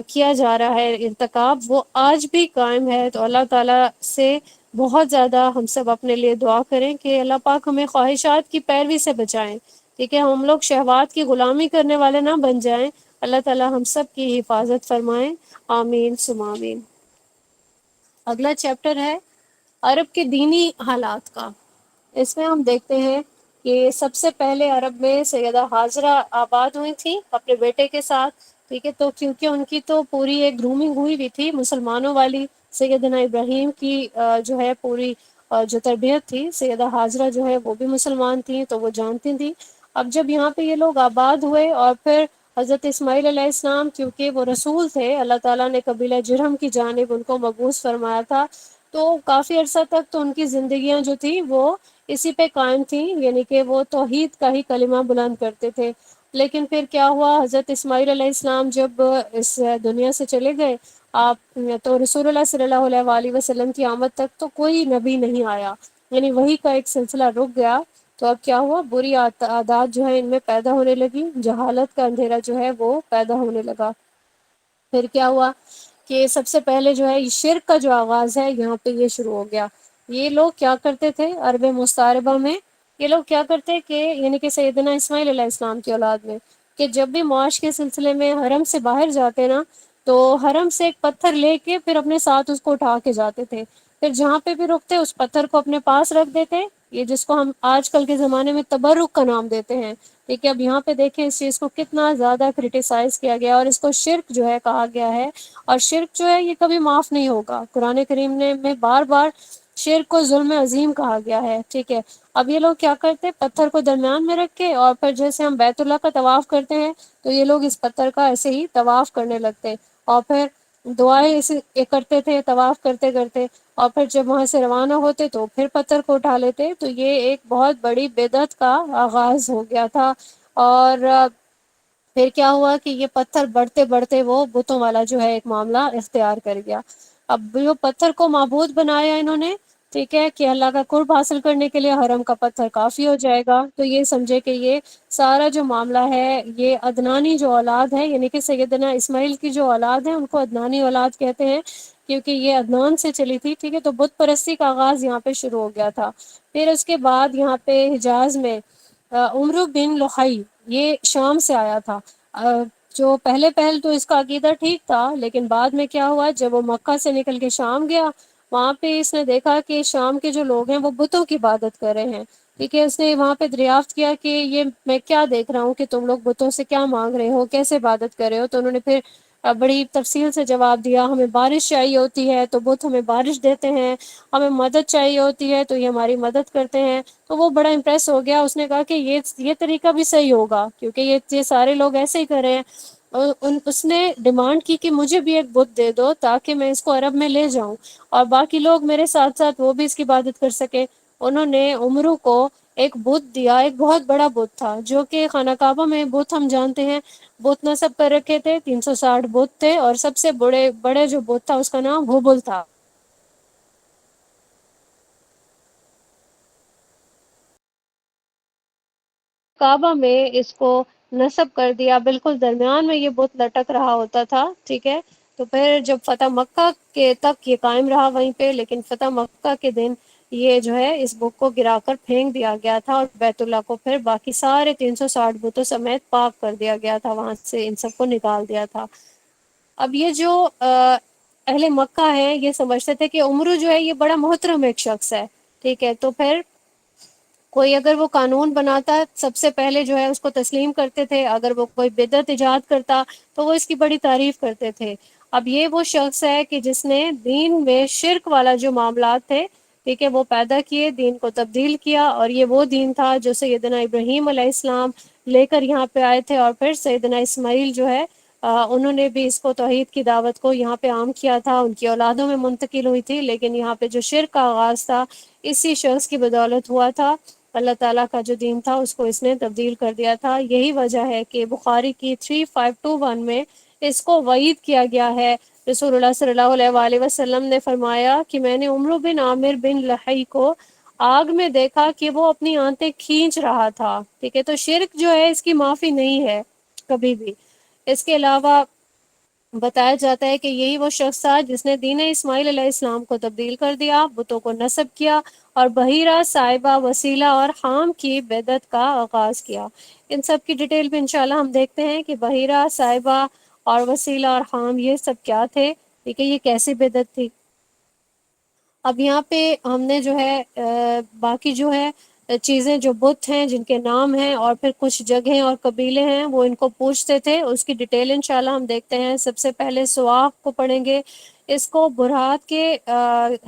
کیا جا رہا ہے ارتکاب، وہ آج بھی قائم ہے، تو اللہ تعالیٰ سے بہت زیادہ ہم سب اپنے لیے دعا کریں کہ اللہ پاک ہمیں خواہشات کی پیروی سے بچائیں، ٹھیک ہے، ہم لوگ شہوات کی غلامی کرنے والے نہ بن جائیں، اللہ تعالیٰ ہم سب کی حفاظت فرمائیں، آمین ثم آمین۔ اگلا چیپٹر ہے عرب کے دینی حالات کا، اس میں ہم دیکھتے ہیں کہ سب سے پہلے عرب میں سیدہ ہاجرہ آباد ہوئی تھی اپنے بیٹے کے ساتھ، ٹھیک ہے، تو کیونکہ ان کی تو پوری ایک گرومنگ ہوئی بھی تھی مسلمانوں والی، سیدنا ابراہیم کی جو ہے پوری جو تربیت تھی، سیدہ ہاجرہ جو ہے وہ بھی مسلمان تھیں تو وہ جانتی تھیں، اب جب یہاں پہ یہ لوگ آباد ہوئے اور پھر حضرت اسماعیل علیہ السلام کیونکہ وہ رسول تھے، اللہ تعالیٰ نے قبیلہ جرہم کی جانب ان کو مبعوث فرمایا تھا، تو کافی عرصہ تک تو ان کی زندگیاں جو تھی وہ اسی پہ قائم تھیں، یعنی کہ وہ توحید کا ہی کلمہ بلند کرتے تھے، لیکن پھر کیا ہوا، حضرت اسماعیل علیہ السلام جب اس دنیا سے چلے گئے، آپ تو رسول اللہ صلی اللہ علیہ وآلہ وسلم کی آمد تک تو کوئی نبی نہیں آیا، یعنی وہی کا ایک سلسلہ رک گیا۔ تو اب کیا ہوا، بری عادات جو ہے ان میں پیدا ہونے لگی، جہالت کا اندھیرا جو ہے وہ پیدا ہونے لگا۔ پھر کیا ہوا کہ سب سے پہلے جو ہے یہ شرک کا جو آغاز ہے یہاں پہ یہ شروع ہو گیا۔ یہ لوگ کیا کرتے تھے عرب مستعربہ میں، یہ لوگ کیا کرتے کہ یعنی کہ سیدنا اسماعیل علیہ السلام کی اولاد میں، کہ جب بھی معاش کے سلسلے میں حرم سے باہر جاتے نا، تو حرم سے ایک پتھر لے کے پھر اپنے ساتھ اس کو اٹھا کے جاتے تھے، پھر جہاں پہ بھی رکتے اس پتھر کو اپنے پاس رکھ دیتے، یہ جس کو ہم آج کل کے زمانے میں تبرک کا نام دیتے ہیں، ٹھیک ہے۔ اب یہاں پہ دیکھیں اس چیز کو کتنا زیادہ کرٹیسائز کیا گیا، اور اس کو شرک جو ہے کہا گیا ہے، اور شرک جو ہے یہ کبھی معاف نہیں ہوگا، قرآن کریم نے میں بار بار شرک کو ظلم عظیم کہا گیا ہے، ٹھیک ہے۔ اب یہ لوگ کیا کرتے، پتھر کو درمیان میں رکھ کے، اور پھر جیسے ہم بیت اللہ کا طواف کرتے ہیں تو یہ لوگ اس پتھر کا ایسے ہی طواف کرنے لگتے، اور پھر دعائیں اسے کرتے تھے طواف کرتے کرتے، اور پھر جب وہاں سے روانہ ہوتے تو پھر پتھر کو اٹھا لیتے، تو یہ ایک بہت بڑی بدعت کا آغاز ہو گیا تھا۔ اور پھر کیا ہوا کہ یہ پتھر بڑھتے بڑھتے وہ بتوں والا جو ہے ایک معاملہ اختیار کر گیا۔ اب جو پتھر کو معبود بنایا انہوں نے، ٹھیک ہے، کہ اللہ کا قرب حاصل کرنے کے لیے حرم کا پتھر کافی ہو جائے گا، تو یہ سمجھے کہ یہ سارا جو معاملہ ہے یہ عدنانی جو اولاد ہے، یعنی کہ سیدنا اسماعیل کی جو اولاد ہے ان کو عدنانی اولاد کہتے ہیں، کیونکہ یہ عدنان سے چلی تھی، ٹھیک ہے۔ تو بت پرستی کا آغاز یہاں پہ شروع ہو گیا تھا۔ پھر اس کے بعد یہاں پہ حجاز میں عمرو بن لحی، یہ شام سے آیا تھا، جو پہلے پہل تو اس کا عقیدہ ٹھیک تھا، لیکن بعد میں کیا ہوا، جب وہ مکہ سے نکل کے شام گیا، وہاں پہ اس نے دیکھا کہ شام کے جو لوگ ہیں وہ بتوں کی عبادت کر رہے ہیں، ٹھیک ہے۔ اس نے وہاں پہ دریافت کیا کہ یہ میں کیا دیکھ رہا ہوں کہ تم لوگ بتوں سے کیا مانگ رہے ہو، کیسے عبادت کر رہے ہو، تو انہوں نے پھر بڑی تفصیل سے جواب دیا، ہمیں بارش چاہیے ہوتی ہے تو بت ہمیں بارش دیتے ہیں، ہمیں مدد چاہیے ہوتی ہے تو یہ ہماری مدد کرتے ہیں۔ تو وہ بڑا امپریس ہو گیا، اس نے کہا کہ یہ طریقہ بھی صحیح ہوگا، کیونکہ یہ سارے لوگ ایسے ہی کر رہے ہیں۔ اس نے ڈیمانڈ کی کہ مجھے بھی ایک بت دے دو تاکہ میں اس کو عرب میں لے جاؤں، اور باقی لوگ میرے ساتھ ساتھ وہ بھی اس کی عبادت کر سکے۔ انہوں نے عمرو کو ایک بت دیا، ایک بہت بڑا بت تھا، جو کہ خانہ کعبہ میں بت ہم جانتے ہیں بت نصب کر رکھے تھے، 360 بت تھے، اور سب سے بڑے جو بت تھا اس کا نام ہبل تھا۔ کعبہ میں اس کو نصب کر دیا، بالکل درمیان میں یہ بت لٹک رہا ہوتا تھا، ٹھیک ہے۔ تو پھر جب فتح مکہ کے تک یہ قائم رہا وہیں پہ، لیکن فتح مکہ کے دن یہ جو ہے اس بت کو گرا کر پھینک دیا گیا تھا، اور بیت اللہ کو پھر باقی سارے 360 بتوں سمیت پاک کر دیا گیا تھا، وہاں سے ان سب کو نکال دیا تھا۔ اب یہ جو اہل مکہ ہیں یہ سمجھتے تھے کہ عمرو جو ہے یہ بڑا محترم ایک شخص ہے، ٹھیک ہے۔ تو پھر کوئی اگر وہ قانون بناتا سب سے پہلے جو ہے اس کو تسلیم کرتے تھے، اگر وہ کوئی بدعت ایجاد کرتا تو وہ اس کی بڑی تعریف کرتے تھے۔ اب یہ وہ شخص ہے کہ جس نے دین میں شرک والا جو معاملات تھے، ٹھیک ہے، وہ پیدا کیے، دین کو تبدیل کیا، اور یہ وہ دین تھا جو سیدنا ابراہیم علیہ السلام لے کر یہاں پہ آئے تھے، اور پھر سیدنا اسماعیل جو ہے انہوں نے بھی اس کو توحید کی دعوت کو یہاں پہ عام کیا تھا، ان کی اولادوں میں منتقل ہوئی تھی، لیکن یہاں پہ جو شرک کا آغاز تھا اسی شخص کی بدولت ہوا تھا۔ اللہ تعالیٰ کا جو دین تھا اس کو اس نے تبدیل کر دیا تھا۔ یہی وجہ ہے کہ بخاری کی 3521 میں اس کو وعید کیا گیا ہے۔ رسول اللہ صلی اللہ علیہ وآلہ وسلم نے فرمایا کہ میں نے عمرو بن عامر بن لحی کو آگ میں دیکھا کہ وہ اپنی آنتیں کھینچ رہا تھا، ٹھیک ہے۔ تو شرک جو ہے اس کی معافی نہیں ہے کبھی بھی۔ اس کے علاوہ بتایا جاتا ہے کہ یہی وہ شخص تھا جس نے دین اسماعیل علیہ السلام کو تبدیل کر دیا، بتوں کو نصب کیا، اور بحیرہ، صاحبہ، وسیلہ اور خام کی بدعت کا آغاز کیا۔ ان سب کی ڈیٹیل بھی انشاءاللہ ہم دیکھتے ہیں کہ بحیرہ، صاحبہ اور وسیلہ اور خام یہ سب کیا تھے، ٹھیک ہے، یہ کیسی بدعت تھی۔ اب یہاں پہ ہم نے جو ہے باقی جو ہے چیزیں جو بت ہیں جن کے نام ہیں، اور پھر کچھ جگہیں اور قبیلے ہیں وہ ان کو پوچھتے تھے، اس کی ڈیٹیل انشاءاللہ ہم دیکھتے ہیں۔ سب سے پہلے سواق کو پڑھیں گے، اس کو برات کے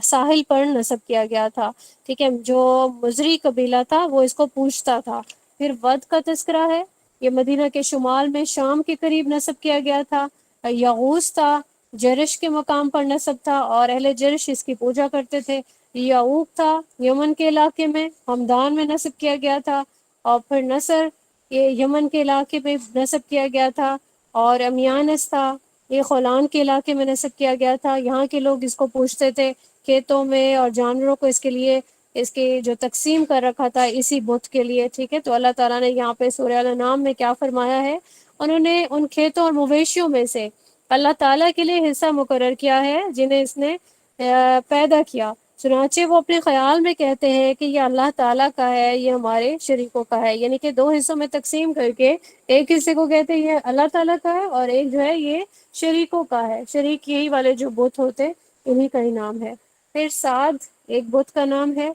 ساحل پر نصب کیا گیا تھا، ٹھیک ہے۔ جو مزری قبیلہ تھا وہ اس کو پوچھتا تھا۔ پھر ود کا تذکرہ ہے، یہ مدینہ کے شمال میں شام کے قریب نصب کیا گیا تھا۔ یغوث تھا، جرش کے مقام پر نصب تھا، اور اہل جرش اس کی پوجا کرتے تھے۔ یعوق تھا، یمن کے علاقے میں ہمدان میں نصب کیا گیا تھا۔ اور پھر نصر، یہ یمن کے علاقے میں نصب کیا گیا تھا، اور امیانس تھا، یہ خولان کے علاقے میں نصب کیا گیا تھا. یہاں کے لوگ اس کو پوجتے تھے کھیتوں میں، اور جانوروں کو اس کے لیے اس کی جو تقسیم کر رکھا تھا اسی بت کے لیے. ٹھیک ہے، تو اللہ تعالیٰ نے یہاں پہ سورہ الانعام میں کیا فرمایا ہے، انہوں نے ان کھیتوں اور مویشیوں میں سے اللہ تعالیٰ کے لیے حصہ مقرر کیا ہے جنہیں اس نے پیدا کیا. چنانچہ وہ اپنے خیال میں کہتے ہیں کہ یہ اللہ تعالیٰ کا ہے، یہ ہمارے شریکوں کا ہے، یعنی کہ دو حصوں میں تقسیم کر کے ایک حصے کو کہتے ہیں یہ اللہ تعالیٰ کا ہے، اور ایک جو ہے یہ شریکوں کا ہے. شریک یہی والے جو بت ہوتے انہی کا ہی نام ہے. پھر سعد ایک بت کا نام ہے،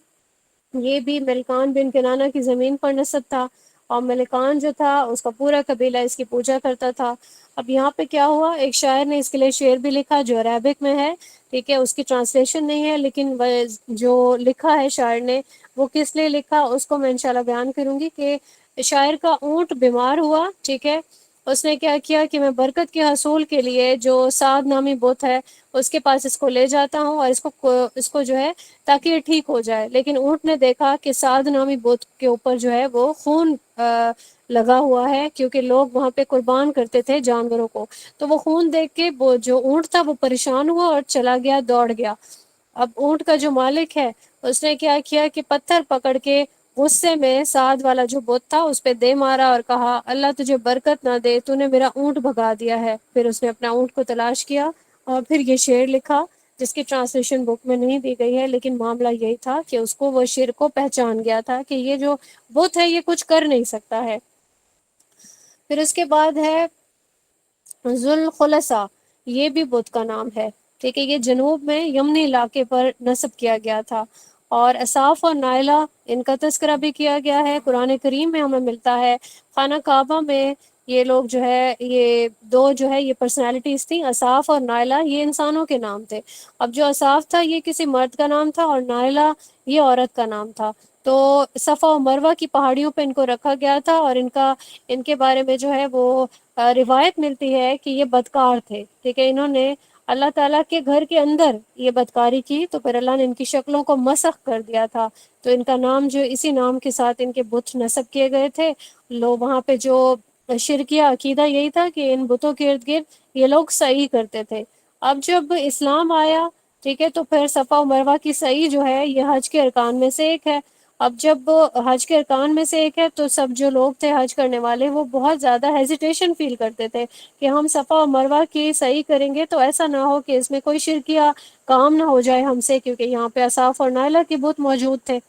یہ بھی ملکان بن کنانہ کی زمین پر نصب تھا، اور ملکان جو تھا اس کا پورا قبیلہ اس کی پوجا کرتا تھا. اب یہاں پہ کیا ہوا، ایک شاعر نے اس کے لیے شعر بھی لکھا جو عربک میں ہے. ٹھیک ہے، اس کی ٹرانسلیشن نہیں ہے، لیکن جو لکھا ہے شاعر نے وہ کس لیے لکھا اس کو میں انشاءاللہ بیان کروں گی. کہ شاعر کا اونٹ بیمار ہوا، ٹھیک ہے، اس نے کیا کیا کہ میں برکت کے حصول کے لیے جو سعد نامی بت ہے اس کے پاس اس کو لے جاتا ہوں، اور اس کو جو ہے تاکہ یہ ٹھیک ہو جائے. لیکن اونٹ نے دیکھا کہ سعد نامی بت کے اوپر جو ہے وہ خون لگا ہوا ہے، کیونکہ لوگ وہاں پہ قربان کرتے تھے جانوروں کو. تو وہ خون دیکھ کے وہ جو اونٹ تھا وہ پریشان ہوا اور چلا گیا، دوڑ گیا. اب اونٹ کا جو مالک ہے اس نے کیا کیا کہ پتھر پکڑ کے غصے میں سعد والا جو بت تھا اس پہ دے مارا، اور کہا اللہ تجھے برکت نہ دے، تو نے میرا اونٹ بھگا دیا ہے. پھر اس نے اپنا اونٹ کو تلاش کیا اور پھر یہ شعر لکھا، جس کی ٹرانسلیشن بک میں نہیں دی گئی ہے، لیکن معاملہ یہی تھا کہ اس کو وہ شعر کو پہچان گیا تھا کہ یہ جو بت ہے یہ کچھ کر نہیں سکتا ہے. پھر اس کے بعد ہے ذوالخلصہ، یہ بھی بت کا نام ہے. ٹھیک ہے، یہ جنوب میں یمنی علاقے پر نصب کیا گیا تھا. اور اصاف اور نائلہ ان کا تذکرہ بھی کیا گیا ہے، قرآن کریم میں ہمیں ملتا ہے. خانہ کعبہ میں یہ لوگ جو ہے یہ دو جو ہے یہ پرسنالٹیز تھیں، اصاف اور نائلہ، یہ انسانوں کے نام تھے. اب جو اصاف تھا یہ کسی مرد کا نام تھا، اور نائلہ یہ عورت کا نام تھا. تو صفا و مروہ کی پہاڑیوں پہ ان کو رکھا گیا تھا، اور ان کے بارے میں جو ہے وہ روایت ملتی ہے کہ یہ بدکار تھے. ٹھیک ہے، انہوں نے اللہ تعالیٰ کے گھر کے اندر یہ بدکاری کی، تو پھر اللہ نے ان کی شکلوں کو مسخ کر دیا تھا. تو ان کا نام جو اسی نام کے ساتھ ان کے بت نصب کیے گئے تھے. لوگ وہاں پہ جو شرکیہ عقیدہ یہی تھا کہ ان بتوں کے ارد گرد یہ لوگ سعی کرتے تھے. اب جب اسلام آیا، ٹھیک ہے، تو پھر صفا و مروہ کی سعی جو ہے یہ حج کے ارکان میں سے ایک ہے. اب جب حج کے ارکان میں سے ایک ہے تو سب جو لوگ تھے حج کرنے والے وہ بہت زیادہ ہیزیٹیشن فیل کرتے تھے کہ ہم صفا و مروہ کی صحیح کریں گے تو ایسا نہ ہو کہ اس میں کوئی شرکیہ کام نہ ہو جائے ہم سے، کیونکہ یہاں پہ اصاف اور نائلہ کے بت موجود تھے.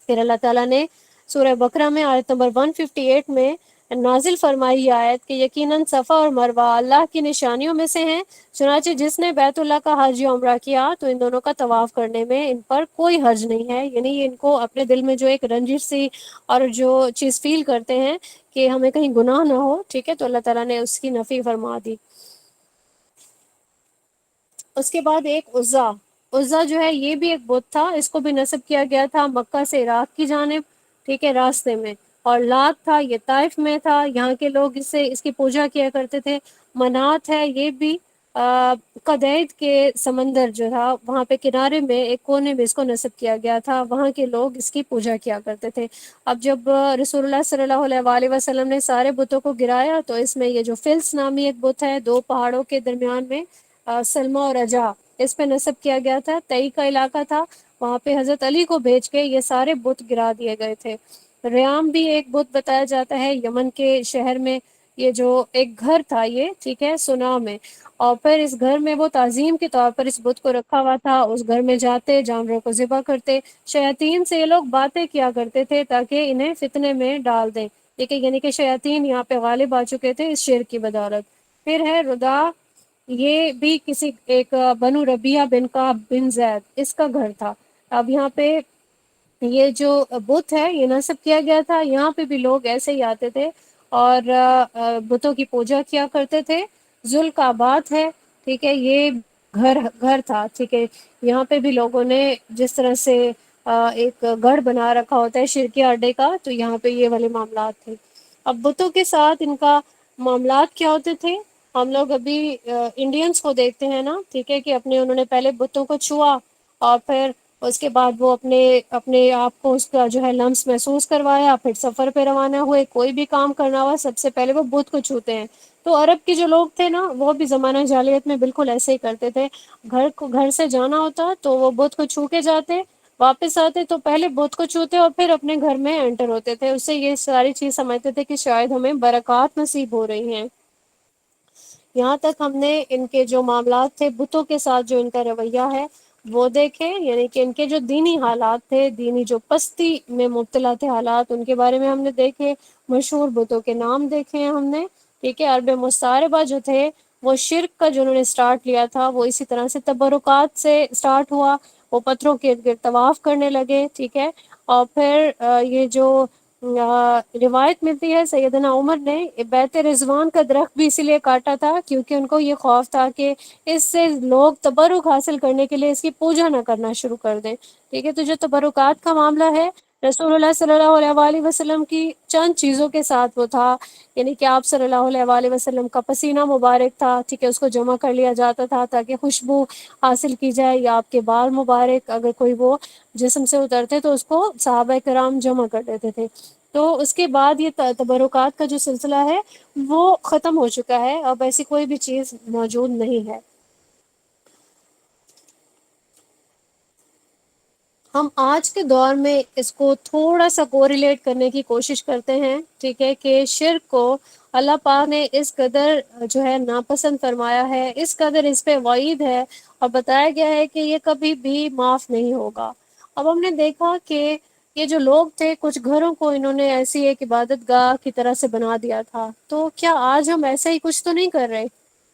پھر اللہ تعالیٰ نے سورہ بقرہ میں آیت نمبر 158 میں نازل فرمائی یہ آیت کہ یقیناً صفا اور مروہ اللہ کی نشانیوں میں سے ہیں، چنانچہ جس نے بیت اللہ کا حج یا عمرہ کیا تو ان دونوں کا طواف کرنے میں ان پر کوئی حرج نہیں ہے. یعنی ان کو اپنے دل میں جو ایک رنجش سی اور جو چیز فیل کرتے ہیں کہ ہمیں کہیں گناہ نہ ہو، ٹھیک ہے، تو اللہ تعالیٰ نے اس کی نفی فرما دی. اس کے بعد ایک عزا، عزا جو ہے یہ بھی ایک بت تھا، اس کو بھی نصب کیا گیا تھا مکہ سے عراق کی جانب، ٹھیک ہے، راستے میں. اور لات تھا، یہ طائف میں تھا، یہاں کے لوگ اس کی پوجا کیا کرتے تھے. منات ہے، یہ بھی قدید کے سمندر جو تھا وہاں پہ کنارے میں ایک کونے میں اس کو نصب کیا گیا تھا، وہاں کے لوگ اس کی پوجا کیا کرتے تھے. اب جب رسول اللہ صلی اللہ علیہ وآلہ وسلم نے سارے بتوں کو گرایا تو اس میں یہ جو فلس نامی ایک بت ہے دو پہاڑوں کے درمیان میں، سلمہ اور رجا، اس پہ نصب کیا گیا تھا. تئی کا علاقہ تھا، وہاں پہ حضرت علی کو بھیج کے یہ سارے بت گرا دیے گئے تھے. ریام بھی ایک بت بتایا جاتا ہے یمن کے شہر میں، یہ جو ایک گھر تھا یہ، ٹھیک ہے، سنا میں. اور پھر اس گھر میں وہ تعظیم کے طور پر اس بت کو رکھا ہوا تھا. اس گھر میں جاتے جانوروں کو ذبح کرتے، شیاطین سے یہ لوگ باتیں کیا کرتے تھے تاکہ انہیں فتنے میں ڈال دیں. ٹھیک ہے، یعنی کہ شیاطین یہاں پہ غالب آ چکے تھے اس شعر کی بدولت. پھر ہے ردا، یہ بھی کسی ایک بنو ربیہ بن کعب بن زید اس کا گھر تھا. اب یہاں پہ یہ جو بت ہے یہ نصب کیا گیا تھا، یہاں پہ بھی لوگ ایسے ہی آتے تھے اور بتوں کی پوجا کیا کرتے تھے. ذوالقعبات ہے، ٹھیک ہے، یہ گھر تھا. ٹھیک ہے، یہاں پہ بھی لوگوں نے جس طرح سے ایک گڑھ بنا رکھا ہوتا ہے شرکیہ اڈے کا، تو یہاں پہ یہ والے معاملات تھے. اب بتوں کے ساتھ ان کا معاملات کیا ہوتے تھے، ہم لوگ ابھی انڈینس کو دیکھتے ہیں نا، ٹھیک ہے، کہ اپنے انہوں نے پہلے بتوں کو چھوا اور پھر اس کے بعد وہ اپنے اپنے آپ کو اس کا جو ہے لمس محسوس کروایا، پھر سفر پہ روانہ ہوئے، کوئی بھی کام کرنا ہوا سب سے پہلے وہ بت کو چھوتے ہیں۔ تو عرب کے جو لوگ تھے نا وہ بھی زمانہ جاہلیت میں بالکل ایسے ہی کرتے تھے، گھر سے جانا ہوتا تو وہ بت کو چھو کے جاتے، واپس آتے تو پہلے بت کو چھوتے اور پھر اپنے گھر میں انٹر ہوتے تھے، اس سے یہ ساری چیز سمجھتے تھے کہ شاید ہمیں برکات نصیب ہو رہی ہیں۔ یہاں تک ہم نے ان کے جو معاملات تھے بتوں کے ساتھ جو ان کا رویہ ہے وہ دیکھے، یعنی کہ ان کے جو دینی حالات تھے، دینی جو پستی میں مبتلا تھے حالات، ان کے بارے میں ہم نے دیکھے، مشہور بتوں کے نام دیکھے ہیں ہم نے، ٹھیک ہے۔ عرب مستعربہ جو تھے وہ شرک کا جو انہوں نے سٹارٹ لیا تھا وہ اسی طرح سے تبرکات سے سٹارٹ ہوا، وہ پتھروں کے ارد گرد طواف کرنے لگے، ٹھیک ہے۔ اور پھر یہ جو روایت ملتی ہے سیدنا عمر نے بیت رضوان کا درخت بھی اسی لیے کاٹا تھا کیونکہ ان کو یہ خوف تھا کہ اس سے لوگ تبرک حاصل کرنے کے لیے اس کی پوجا نہ کرنا شروع کر دیں، ٹھیک ہے۔ تو جو تبرکات کا معاملہ ہے رسول اللہ صلی اللہ علیہ وآلہ وسلم کی چند چیزوں کے ساتھ وہ تھا، یعنی کہ آپ صلی اللہ علیہ وآلہ وسلم کا پسینہ مبارک تھا، ٹھیک ہے، اس کو جمع کر لیا جاتا تھا تاکہ خوشبو حاصل کی جائے، یا آپ کے بال مبارک اگر کوئی وہ جسم سے اترتے تو اس کو صحابہ کرام جمع کر دیتے تھے۔ تو اس کے بعد یہ تبرکات کا جو سلسلہ ہے وہ ختم ہو چکا ہے، اب ایسی کوئی بھی چیز موجود نہیں ہے۔ ہم آج کے دور میں اس کو تھوڑا سا کوریلیٹ کرنے کی کوشش کرتے ہیں، ٹھیک ہے، کہ شرک کو اللہ پاک نے اس قدر جو ہے ناپسند فرمایا ہے، اس قدر اس پہ وعید ہے اور بتایا گیا ہے کہ یہ کبھی بھی معاف نہیں ہوگا۔ اب ہم نے دیکھا کہ یہ جو لوگ تھے کچھ گھروں کو انہوں نے ایسی ایک عبادت گاہ کی طرح سے بنا دیا تھا، تو کیا آج ہم ایسا ہی کچھ تو نہیں کر رہے؟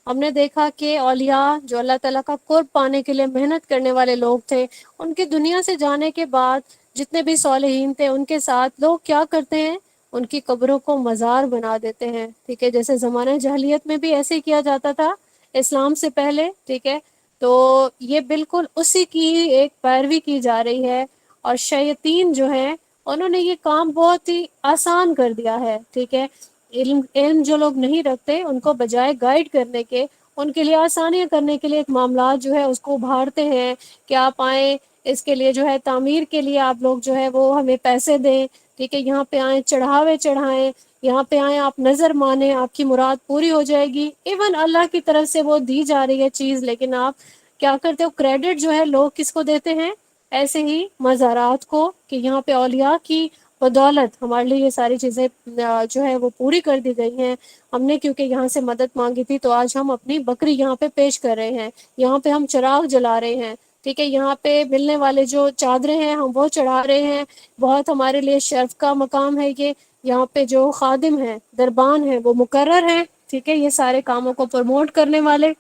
ہم نے دیکھا کہ اولیاء جو اللہ تعالیٰ کا قرب پانے کے لیے محنت کرنے والے لوگ تھے، ان کے دنیا سے جانے کے بعد جتنے بھی صالحین تھے ان کے ساتھ لوگ کیا کرتے ہیں، ان کی قبروں کو مزار بنا دیتے ہیں، ٹھیک ہے، جیسے زمانہ جاہلیت میں بھی ایسے ہی کیا جاتا تھا اسلام سے پہلے، ٹھیک ہے۔ تو یہ بالکل اسی کی ایک پیروی کی جا رہی ہے، اور شیاطین جو ہیں انہوں نے یہ کام بہت ہی آسان کر دیا ہے، ٹھیک ہے۔ علم جو لوگ نہیں رکھتے ان کو بجائے گائیڈ کرنے کے، ان کے لیے آسانیاں کرنے کے لیے ایک معاملات جو ہے اس کو ابھارتے ہیں کہ آپ آئیں، اس کے لیے جو ہے تعمیر کے لیے آپ لوگ جو ہے وہ ہمیں پیسے دیں، ٹھیک ہے، یہاں پہ آئیں چڑھاوے چڑھائیں، یہاں پہ آئیں آپ نظر مانیں آپ کی مراد پوری ہو جائے گی، ایون اللہ کی طرف سے وہ دی جا رہی ہے چیز، لیکن آپ کیا کرتے ہو، کریڈٹ جو ہے لوگ کس کو دیتے ہیں، ایسے ہی مزارات کو، کہ یہاں پہ اولیاء کی بدولت ہمارے لیے یہ ساری چیزیں جو ہے وہ پوری کر دی گئی ہیں، ہم نے کیونکہ یہاں سے مدد مانگی تھی تو آج ہم اپنی بکری یہاں پہ پیش کر رہے ہیں، یہاں پہ ہم چراغ جلا رہے ہیں، ٹھیک ہے، یہاں پہ ملنے والے جو چادریں ہیں ہم وہ چڑھا رہے ہیں، بہت ہمارے لیے شرف کا مقام ہے یہ، یہاں پہ جو خادم ہیں دربان ہیں وہ مقرر ہیں، ٹھیک ہے، یہ سارے کاموں کو پروموٹ کرنے والے،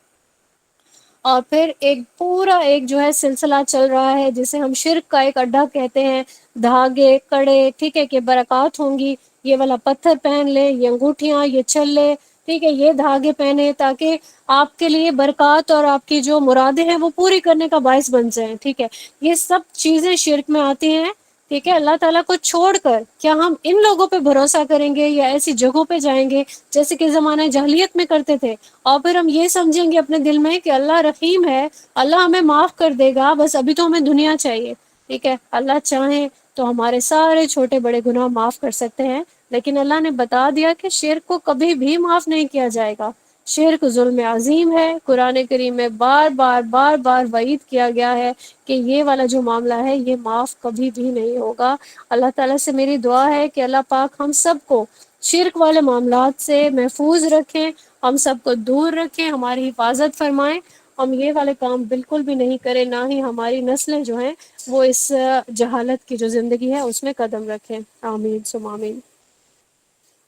اور پھر ایک پورا ایک جو ہے سلسلہ چل رہا ہے جسے ہم شرک کا ایک اڈا کہتے ہیں، دھاگے کڑے، ٹھیک ہے، کہ برکات ہوں گی، یہ والا پتھر پہن لے، یہ انگوٹھیاں، یہ چھلے، ٹھیک ہے، یہ دھاگے پہنے تاکہ آپ کے لیے برکات اور آپ کی جو مرادیں ہیں وہ پوری کرنے کا باعث بن جائیں، ٹھیک ہے۔ یہ سب چیزیں شرک میں آتی ہیں، ٹھیک ہے۔ اللہ تعالیٰ کو چھوڑ کر کیا ہم ان لوگوں پہ بھروسہ کریں گے یا ایسی جگہوں پہ جائیں گے جیسے کہ زمانہ جاہلیت میں کرتے تھے، اور پھر ہم یہ سمجھیں گے اپنے دل میں کہ اللہ رحیم ہے، اللہ ہمیں معاف کر دے گا، بس ابھی تو ہمیں دنیا چاہیے، ٹھیک ہے۔ اللہ چاہیں تو ہمارے سارے چھوٹے بڑے گناہ معاف کر سکتے ہیں، لیکن اللہ نے بتا دیا کہ شرک کو کبھی بھی معاف نہیں کیا جائے گا، شرک ظلم عظیم ہے، قرآن کریم میں بار بار بار بار وعید کیا گیا ہے کہ یہ والا جو معاملہ ہے یہ معاف کبھی بھی نہیں ہوگا۔ اللہ تعالیٰ سے میری دعا ہے کہ اللہ پاک ہم سب کو شرک والے معاملات سے محفوظ رکھیں، ہم سب کو دور رکھیں، ہماری حفاظت فرمائیں، ہم یہ والے کام بالکل بھی نہیں کریں، نہ ہی ہماری نسلیں جو ہیں وہ اس جہالت کی جو زندگی ہے اس میں قدم رکھیں، آمین ثم آمین۔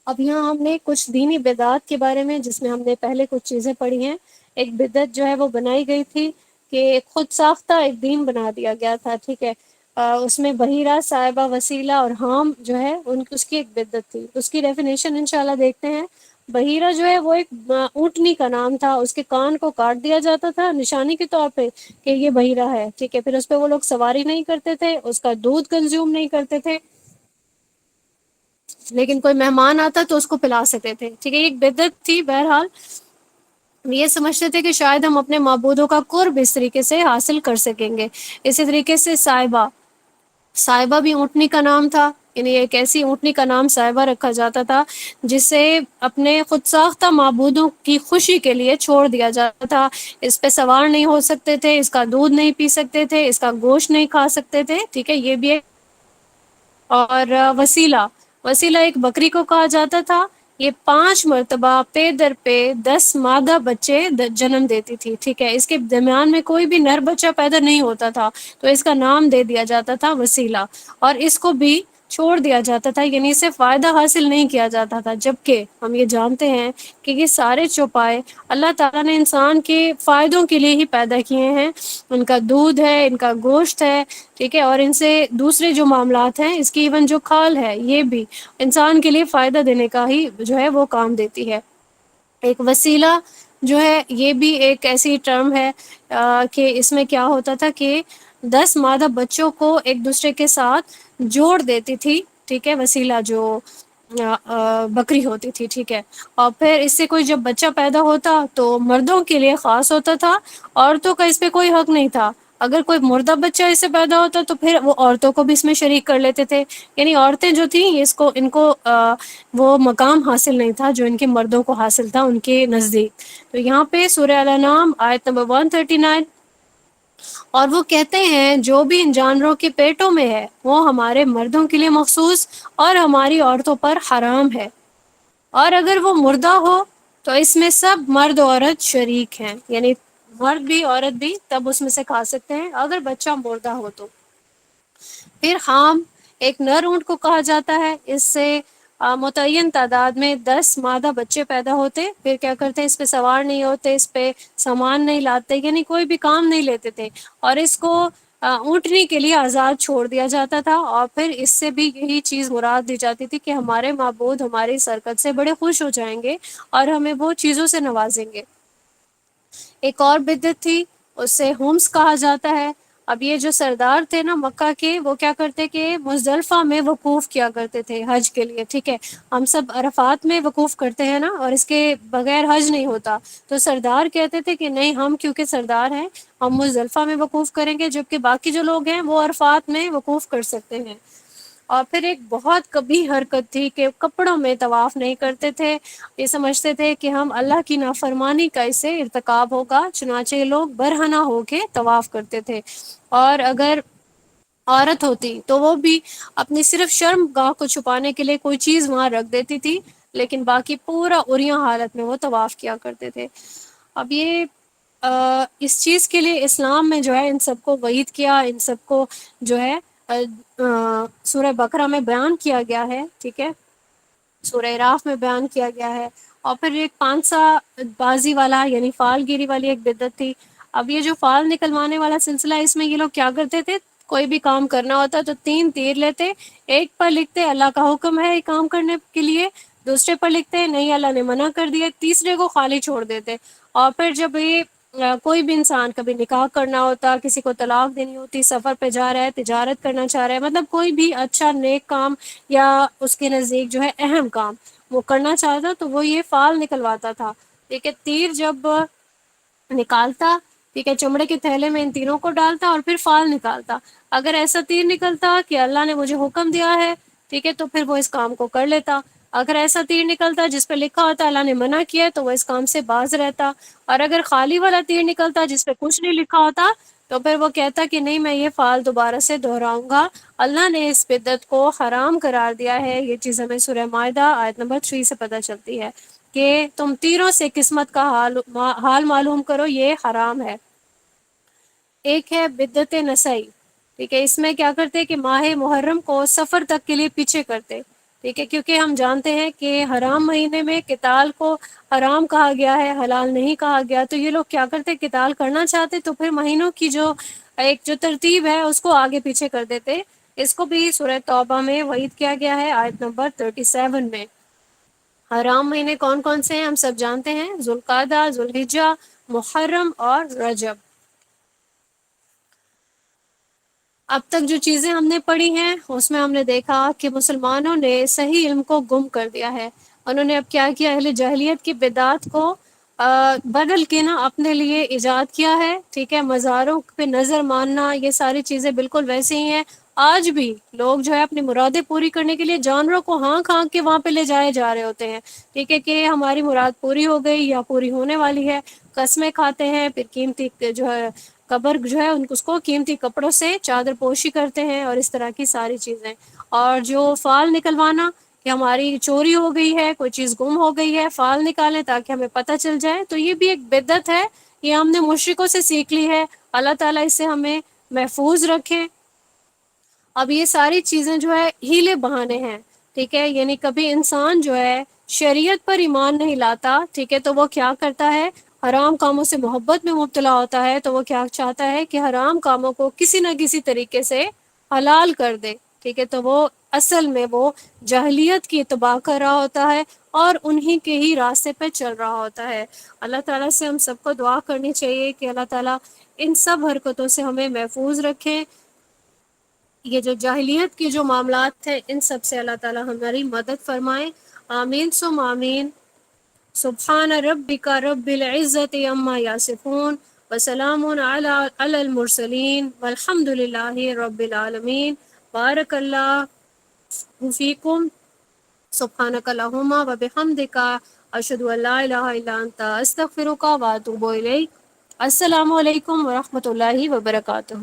اب یہاں ہم نے کچھ دینی بدعات کے بارے میں، جس میں ہم نے پہلے کچھ چیزیں پڑھی ہیں، ایک بدعت جو ہے وہ بنائی گئی تھی کہ خود ساختہ ایک دین بنا دیا گیا تھا، ٹھیک ہے، اس میں بحیرہ، صاحبہ، وسیلہ اور حام جو ہے اس کی ایک بدعت تھی، اس کی ڈیفینیشن انشاءاللہ دیکھتے ہیں۔ بحیرہ جو ہے وہ ایک اونٹنی کا نام تھا، اس کے کان کو کاٹ دیا جاتا تھا نشانی کے طور پہ کہ یہ بحیرہ ہے، ٹھیک ہے، پھر اس پہ وہ لوگ سواری نہیں کرتے تھے، اس کا دودھ کنزیوم نہیں کرتے تھے، لیکن کوئی مہمان آتا تو اس کو پلا سکتے تھے، ٹھیک ہے، یہ ایک بدعت تھی۔ بہرحال یہ سمجھتے تھے کہ شاید ہم اپنے معبودوں کا قرب اس طریقے سے حاصل کر سکیں گے. اسی طریقے سے صائبہ، صائبہ بھی اونٹنی کا نام تھا، یعنی ایک ایسی اونٹنی کا نام صائبہ رکھا جاتا تھا جسے اپنے خود ساختہ معبودوں کی خوشی کے لیے چھوڑ دیا جاتا تھا. اس پہ سوار نہیں ہو سکتے تھے، اس کا دودھ نہیں پی سکتے تھے، اس کا گوشت نہیں کھا سکتے تھے. ٹھیک ہے، یہ بھی ایک. اور وسیلہ، وسیلہ ایک بکری کو کہا جاتا تھا. یہ 5 مرتبہ پے در پہ 10 مادہ بچے جنم دیتی تھی. ٹھیک ہے، اس کے درمیان میں کوئی بھی نر بچہ پیدا نہیں ہوتا تھا، تو اس کا نام دے دیا جاتا تھا وسیلہ. اور اس کو بھی چھوڑ دیا جاتا تھا، یعنی اسے فائدہ حاصل نہیں کیا جاتا تھا. جبکہ ہم یہ جانتے ہیں کہ یہ سارے چوپائے اللہ تعالیٰ نے انسان کے فائدوں کے لیے ہی پیدا کیے ہیں. ان کا دودھ ہے، ان کا گوشت ہے، ٹھیک ہے، اور ان سے دوسرے جو معاملات ہیں، اس کی ایون جو کھال ہے یہ بھی انسان کے لیے فائدہ دینے کا ہی جو ہے وہ کام دیتی ہے. ایک وسیلہ جو ہے یہ بھی ایک ایسی ٹرم ہے کہ اس میں کیا ہوتا تھا کہ 10 مادہ بچوں کو ایک دوسرے کے ساتھ جوڑ دیتی تھی. ٹھیک ہے، وسیلہ جو بکری ہوتی تھی. ٹھیک ہے، اور پھر اس سے کوئی جب بچہ پیدا ہوتا تو مردوں کے لیے خاص ہوتا تھا، عورتوں کا اس پہ کوئی حق نہیں تھا. اگر کوئی مردہ بچہ اس سے پیدا ہوتا تو پھر وہ عورتوں کو بھی اس میں شریک کر لیتے تھے. یعنی عورتیں جو تھیں ان کو وہ مقام حاصل نہیں تھا جو ان کے مردوں کو حاصل تھا ان کے نزدیک. تو یہاں پہ سورہ الانعام آیت نمبر 139، اور وہ کہتے ہیں جو بھی ان جانوروں کے پیٹوں میں ہے وہ ہمارے مردوں کے لیے مخصوص اور ہماری عورتوں پر حرام ہے، اور اگر وہ مردہ ہو تو اس میں سب مرد عورت شریک ہیں. یعنی مرد بھی عورت بھی تب اس میں سے کھا سکتے ہیں اگر بچہ مردہ ہو تو. پھر خام ایک نر اونٹ کو کہا جاتا ہے. اس سے متعین تعداد میں 10 مادہ بچے پیدا ہوتے. پھر کیا کرتے، اس پہ سوار نہیں ہوتے، اس پہ سامان نہیں لاتے، یعنی کوئی بھی کام نہیں لیتے تھے، اور اس کو اونٹنی کے لیے آزاد چھوڑ دیا جاتا تھا. اور پھر اس سے بھی یہی چیز مراد دی جاتی تھی کہ ہمارے معبود ہماری حرکت سے بڑے خوش ہو جائیں گے اور ہمیں وہ چیزوں سے نوازیں گے. ایک اور بدعت تھی، اسے ہومس کہا جاتا ہے. اب یہ جو سردار تھے نا مکہ کے، وہ کیا کرتے کہ مزدلفہ میں وقوف کیا کرتے تھے حج کے لیے. ٹھیک ہے، ہم سب عرفات میں وقوف کرتے ہیں نا، اور اس کے بغیر حج نہیں ہوتا. تو سردار کہتے تھے کہ نہیں، ہم کیونکہ سردار ہیں ہم مزدلفہ میں وقوف کریں گے، جبکہ باقی جو لوگ ہیں وہ عرفات میں وقوف کر سکتے ہیں. اور پھر ایک بہت کبھی حرکت تھی کہ کپڑوں میں طواف نہیں کرتے تھے. یہ سمجھتے تھے کہ ہم اللہ کی نافرمانی کا اس سے ارتکاب ہوگا، چنانچہ یہ لوگ برہنہ ہو کے طواف کرتے تھے. اور اگر عورت ہوتی تو وہ بھی اپنی صرف شرم گاہ کو چھپانے کے لیے کوئی چیز وہاں رکھ دیتی تھی، لیکن باقی پورا عریاں حالت میں وہ طواف کیا کرتے تھے. اب یہ اس چیز کے لیے اسلام میں جو ہے ان سب کو وعید کیا، ان سب کو جو ہے سورہ بقرہ میں بیان کیا گیا ہے. ٹھیک ہے، سورہ اعراف میں بیان کیا گیا ہے. اور پھر ایک پانسا بازی والا یعنی فال گیری والی ایک بدعت تھی. اب یہ جو فال نکلوانے والا سلسلہ ہے، اس میں یہ لوگ کیا کرتے تھے، کوئی بھی کام کرنا ہوتا تو 3 تیر لیتے، ایک پر لکھتے اللہ کا حکم ہے یہ کام کرنے کے لیے، دوسرے پر لکھتے نہیں اللہ نے منع کر دیا، تیسرے کو خالی چھوڑ دیتے. اور پھر جب یہ کوئی بھی انسان کبھی نکاح کرنا ہوتا، کسی کو طلاق دینی ہوتی، سفر پہ جا رہا ہے، تجارت کرنا چاہ رہا ہے، مطلب کوئی بھی اچھا نیک کام یا اس کے نزدیک جو ہے اہم کام وہ کرنا چاہتا تو وہ یہ فال نکلواتا تھا. ٹھیک ہے، تیر جب نکالتا، ٹھیک ہے، چمڑے کے تھیلے میں ان تیروں کو ڈالتا اور پھر فال نکالتا. اگر ایسا تیر نکلتا کہ اللہ نے مجھے حکم دیا ہے، ٹھیک ہے، تو پھر وہ اس کام کو کر لیتا. اگر ایسا تیر نکلتا جس پہ لکھا ہوتا اللہ نے منع کیا تو وہ اس کام سے باز رہتا. اور اگر خالی والا تیر نکلتا جس پہ کچھ نہیں لکھا ہوتا تو پھر وہ کہتا کہ نہیں میں یہ فال دوبارہ سے دہراؤں گا، اللہ نے اس بدعت کو حرام قرار دیا ہے. یہ چیز ہمیں سورہ مائدہ آیت نمبر 3 سے پتہ چلتی ہے کہ تم تیروں سے قسمت کا حال معلوم کرو، یہ حرام ہے. ایک ہے بدعت نسائی. ٹھیک ہے، اس میں کیا کرتے کہ ماہ محرم کو سفر تک کے لیے پیچھے کرتے. ٹھیک ہے، کیونکہ ہم جانتے ہیں کہ حرام مہینے میں قتال کو حرام کہا گیا ہے، حلال نہیں کہا گیا. تو یہ لوگ کیا کرتے، قتال کرنا چاہتے تو پھر مہینوں کی جو ترتیب ہے اس کو آگے پیچھے کر دیتے. اس کو بھی سورہ توبہ میں وعید کیا گیا ہے آیت نمبر 37 میں. حرام مہینے کون کون سے ہیں ہم سب جانتے ہیں، ذوالقعدہ، ذوالحجہ، محرم اور رجب. اب تک جو چیزیں ہم نے پڑھی ہیں اس میں ہم نے دیکھا کہ مسلمانوں نے صحیح علم کو گم کر دیا ہے. انہوں نے اب کیا کیا، اہل جاہلیت کی بدعات کو بدل کے نا اپنے لیے ایجاد کیا ہے، ٹھیک ہے، مزاروں پہ نظر ماننا، یہ ساری چیزیں بالکل ویسے ہی ہیں۔ آج بھی لوگ جو ہے اپنی مرادیں پوری کرنے کے لیے جانوروں کو ہانک ہانک کے وہاں پہ لے جائے جا رہے ہوتے ہیں، ٹھیک ہے، کہ ہماری مراد پوری ہو گئی یا پوری ہونے والی ہے، قسمیں کھاتے ہیں، پھر قیمتی جو ہے قبر جو ہے اس کو قیمتی کپڑوں سے چادر پوشی کرتے ہیں، اور اس طرح کی ساری چیزیں۔ اور جو فال نکلوانا کہ ہماری چوری ہو گئی ہے، کوئی چیز گم ہو گئی ہے، فال نکالیں تاکہ ہمیں پتہ چل جائے، تو یہ بھی ایک بدعت ہے، یہ ہم نے مشرکوں سے سیکھ لی ہے۔ اللہ تعالیٰ اس سے ہمیں محفوظ رکھیں۔ اب یہ ساری چیزیں جو ہے ہیلے بہانے ہیں، ٹھیک ہے، یعنی کبھی انسان جو ہے شریعت پر ایمان نہیں لاتا، ٹھیک ہے، تو وہ کیا کرتا ہے، حرام کاموں سے محبت میں مبتلا ہوتا ہے، تو وہ کیا چاہتا ہے کہ حرام کاموں کو کسی نہ کسی طریقے سے حلال کر دے، ٹھیک ہے، تو وہ اصل میں وہ جاہلیت کی اتباع کر رہا ہوتا ہے اور انہی کے ہی راستے پہ چل رہا ہوتا ہے۔ اللہ تعالیٰ سے ہم سب کو دعا کرنی چاہیے کہ اللہ تعالیٰ ان سب حرکتوں سے ہمیں محفوظ رکھیں، یہ جو جاہلیت کی جو معاملات ہیں ان سب سے اللہ تعالیٰ ہماری مدد فرمائے، آمین ثم آمین۔ سبحان ربک رب العزت عما یصفون وسلام علی المرسلین والحمد للہ رب العالمین۔ بارک اللہ فیکم، سبحانک اللہم و بحمدک، اشہد ان لا الہ الا انت، استغفرک و اتوب الیک۔ السلام علیکم ورحمۃ اللہ وبرکاتہ۔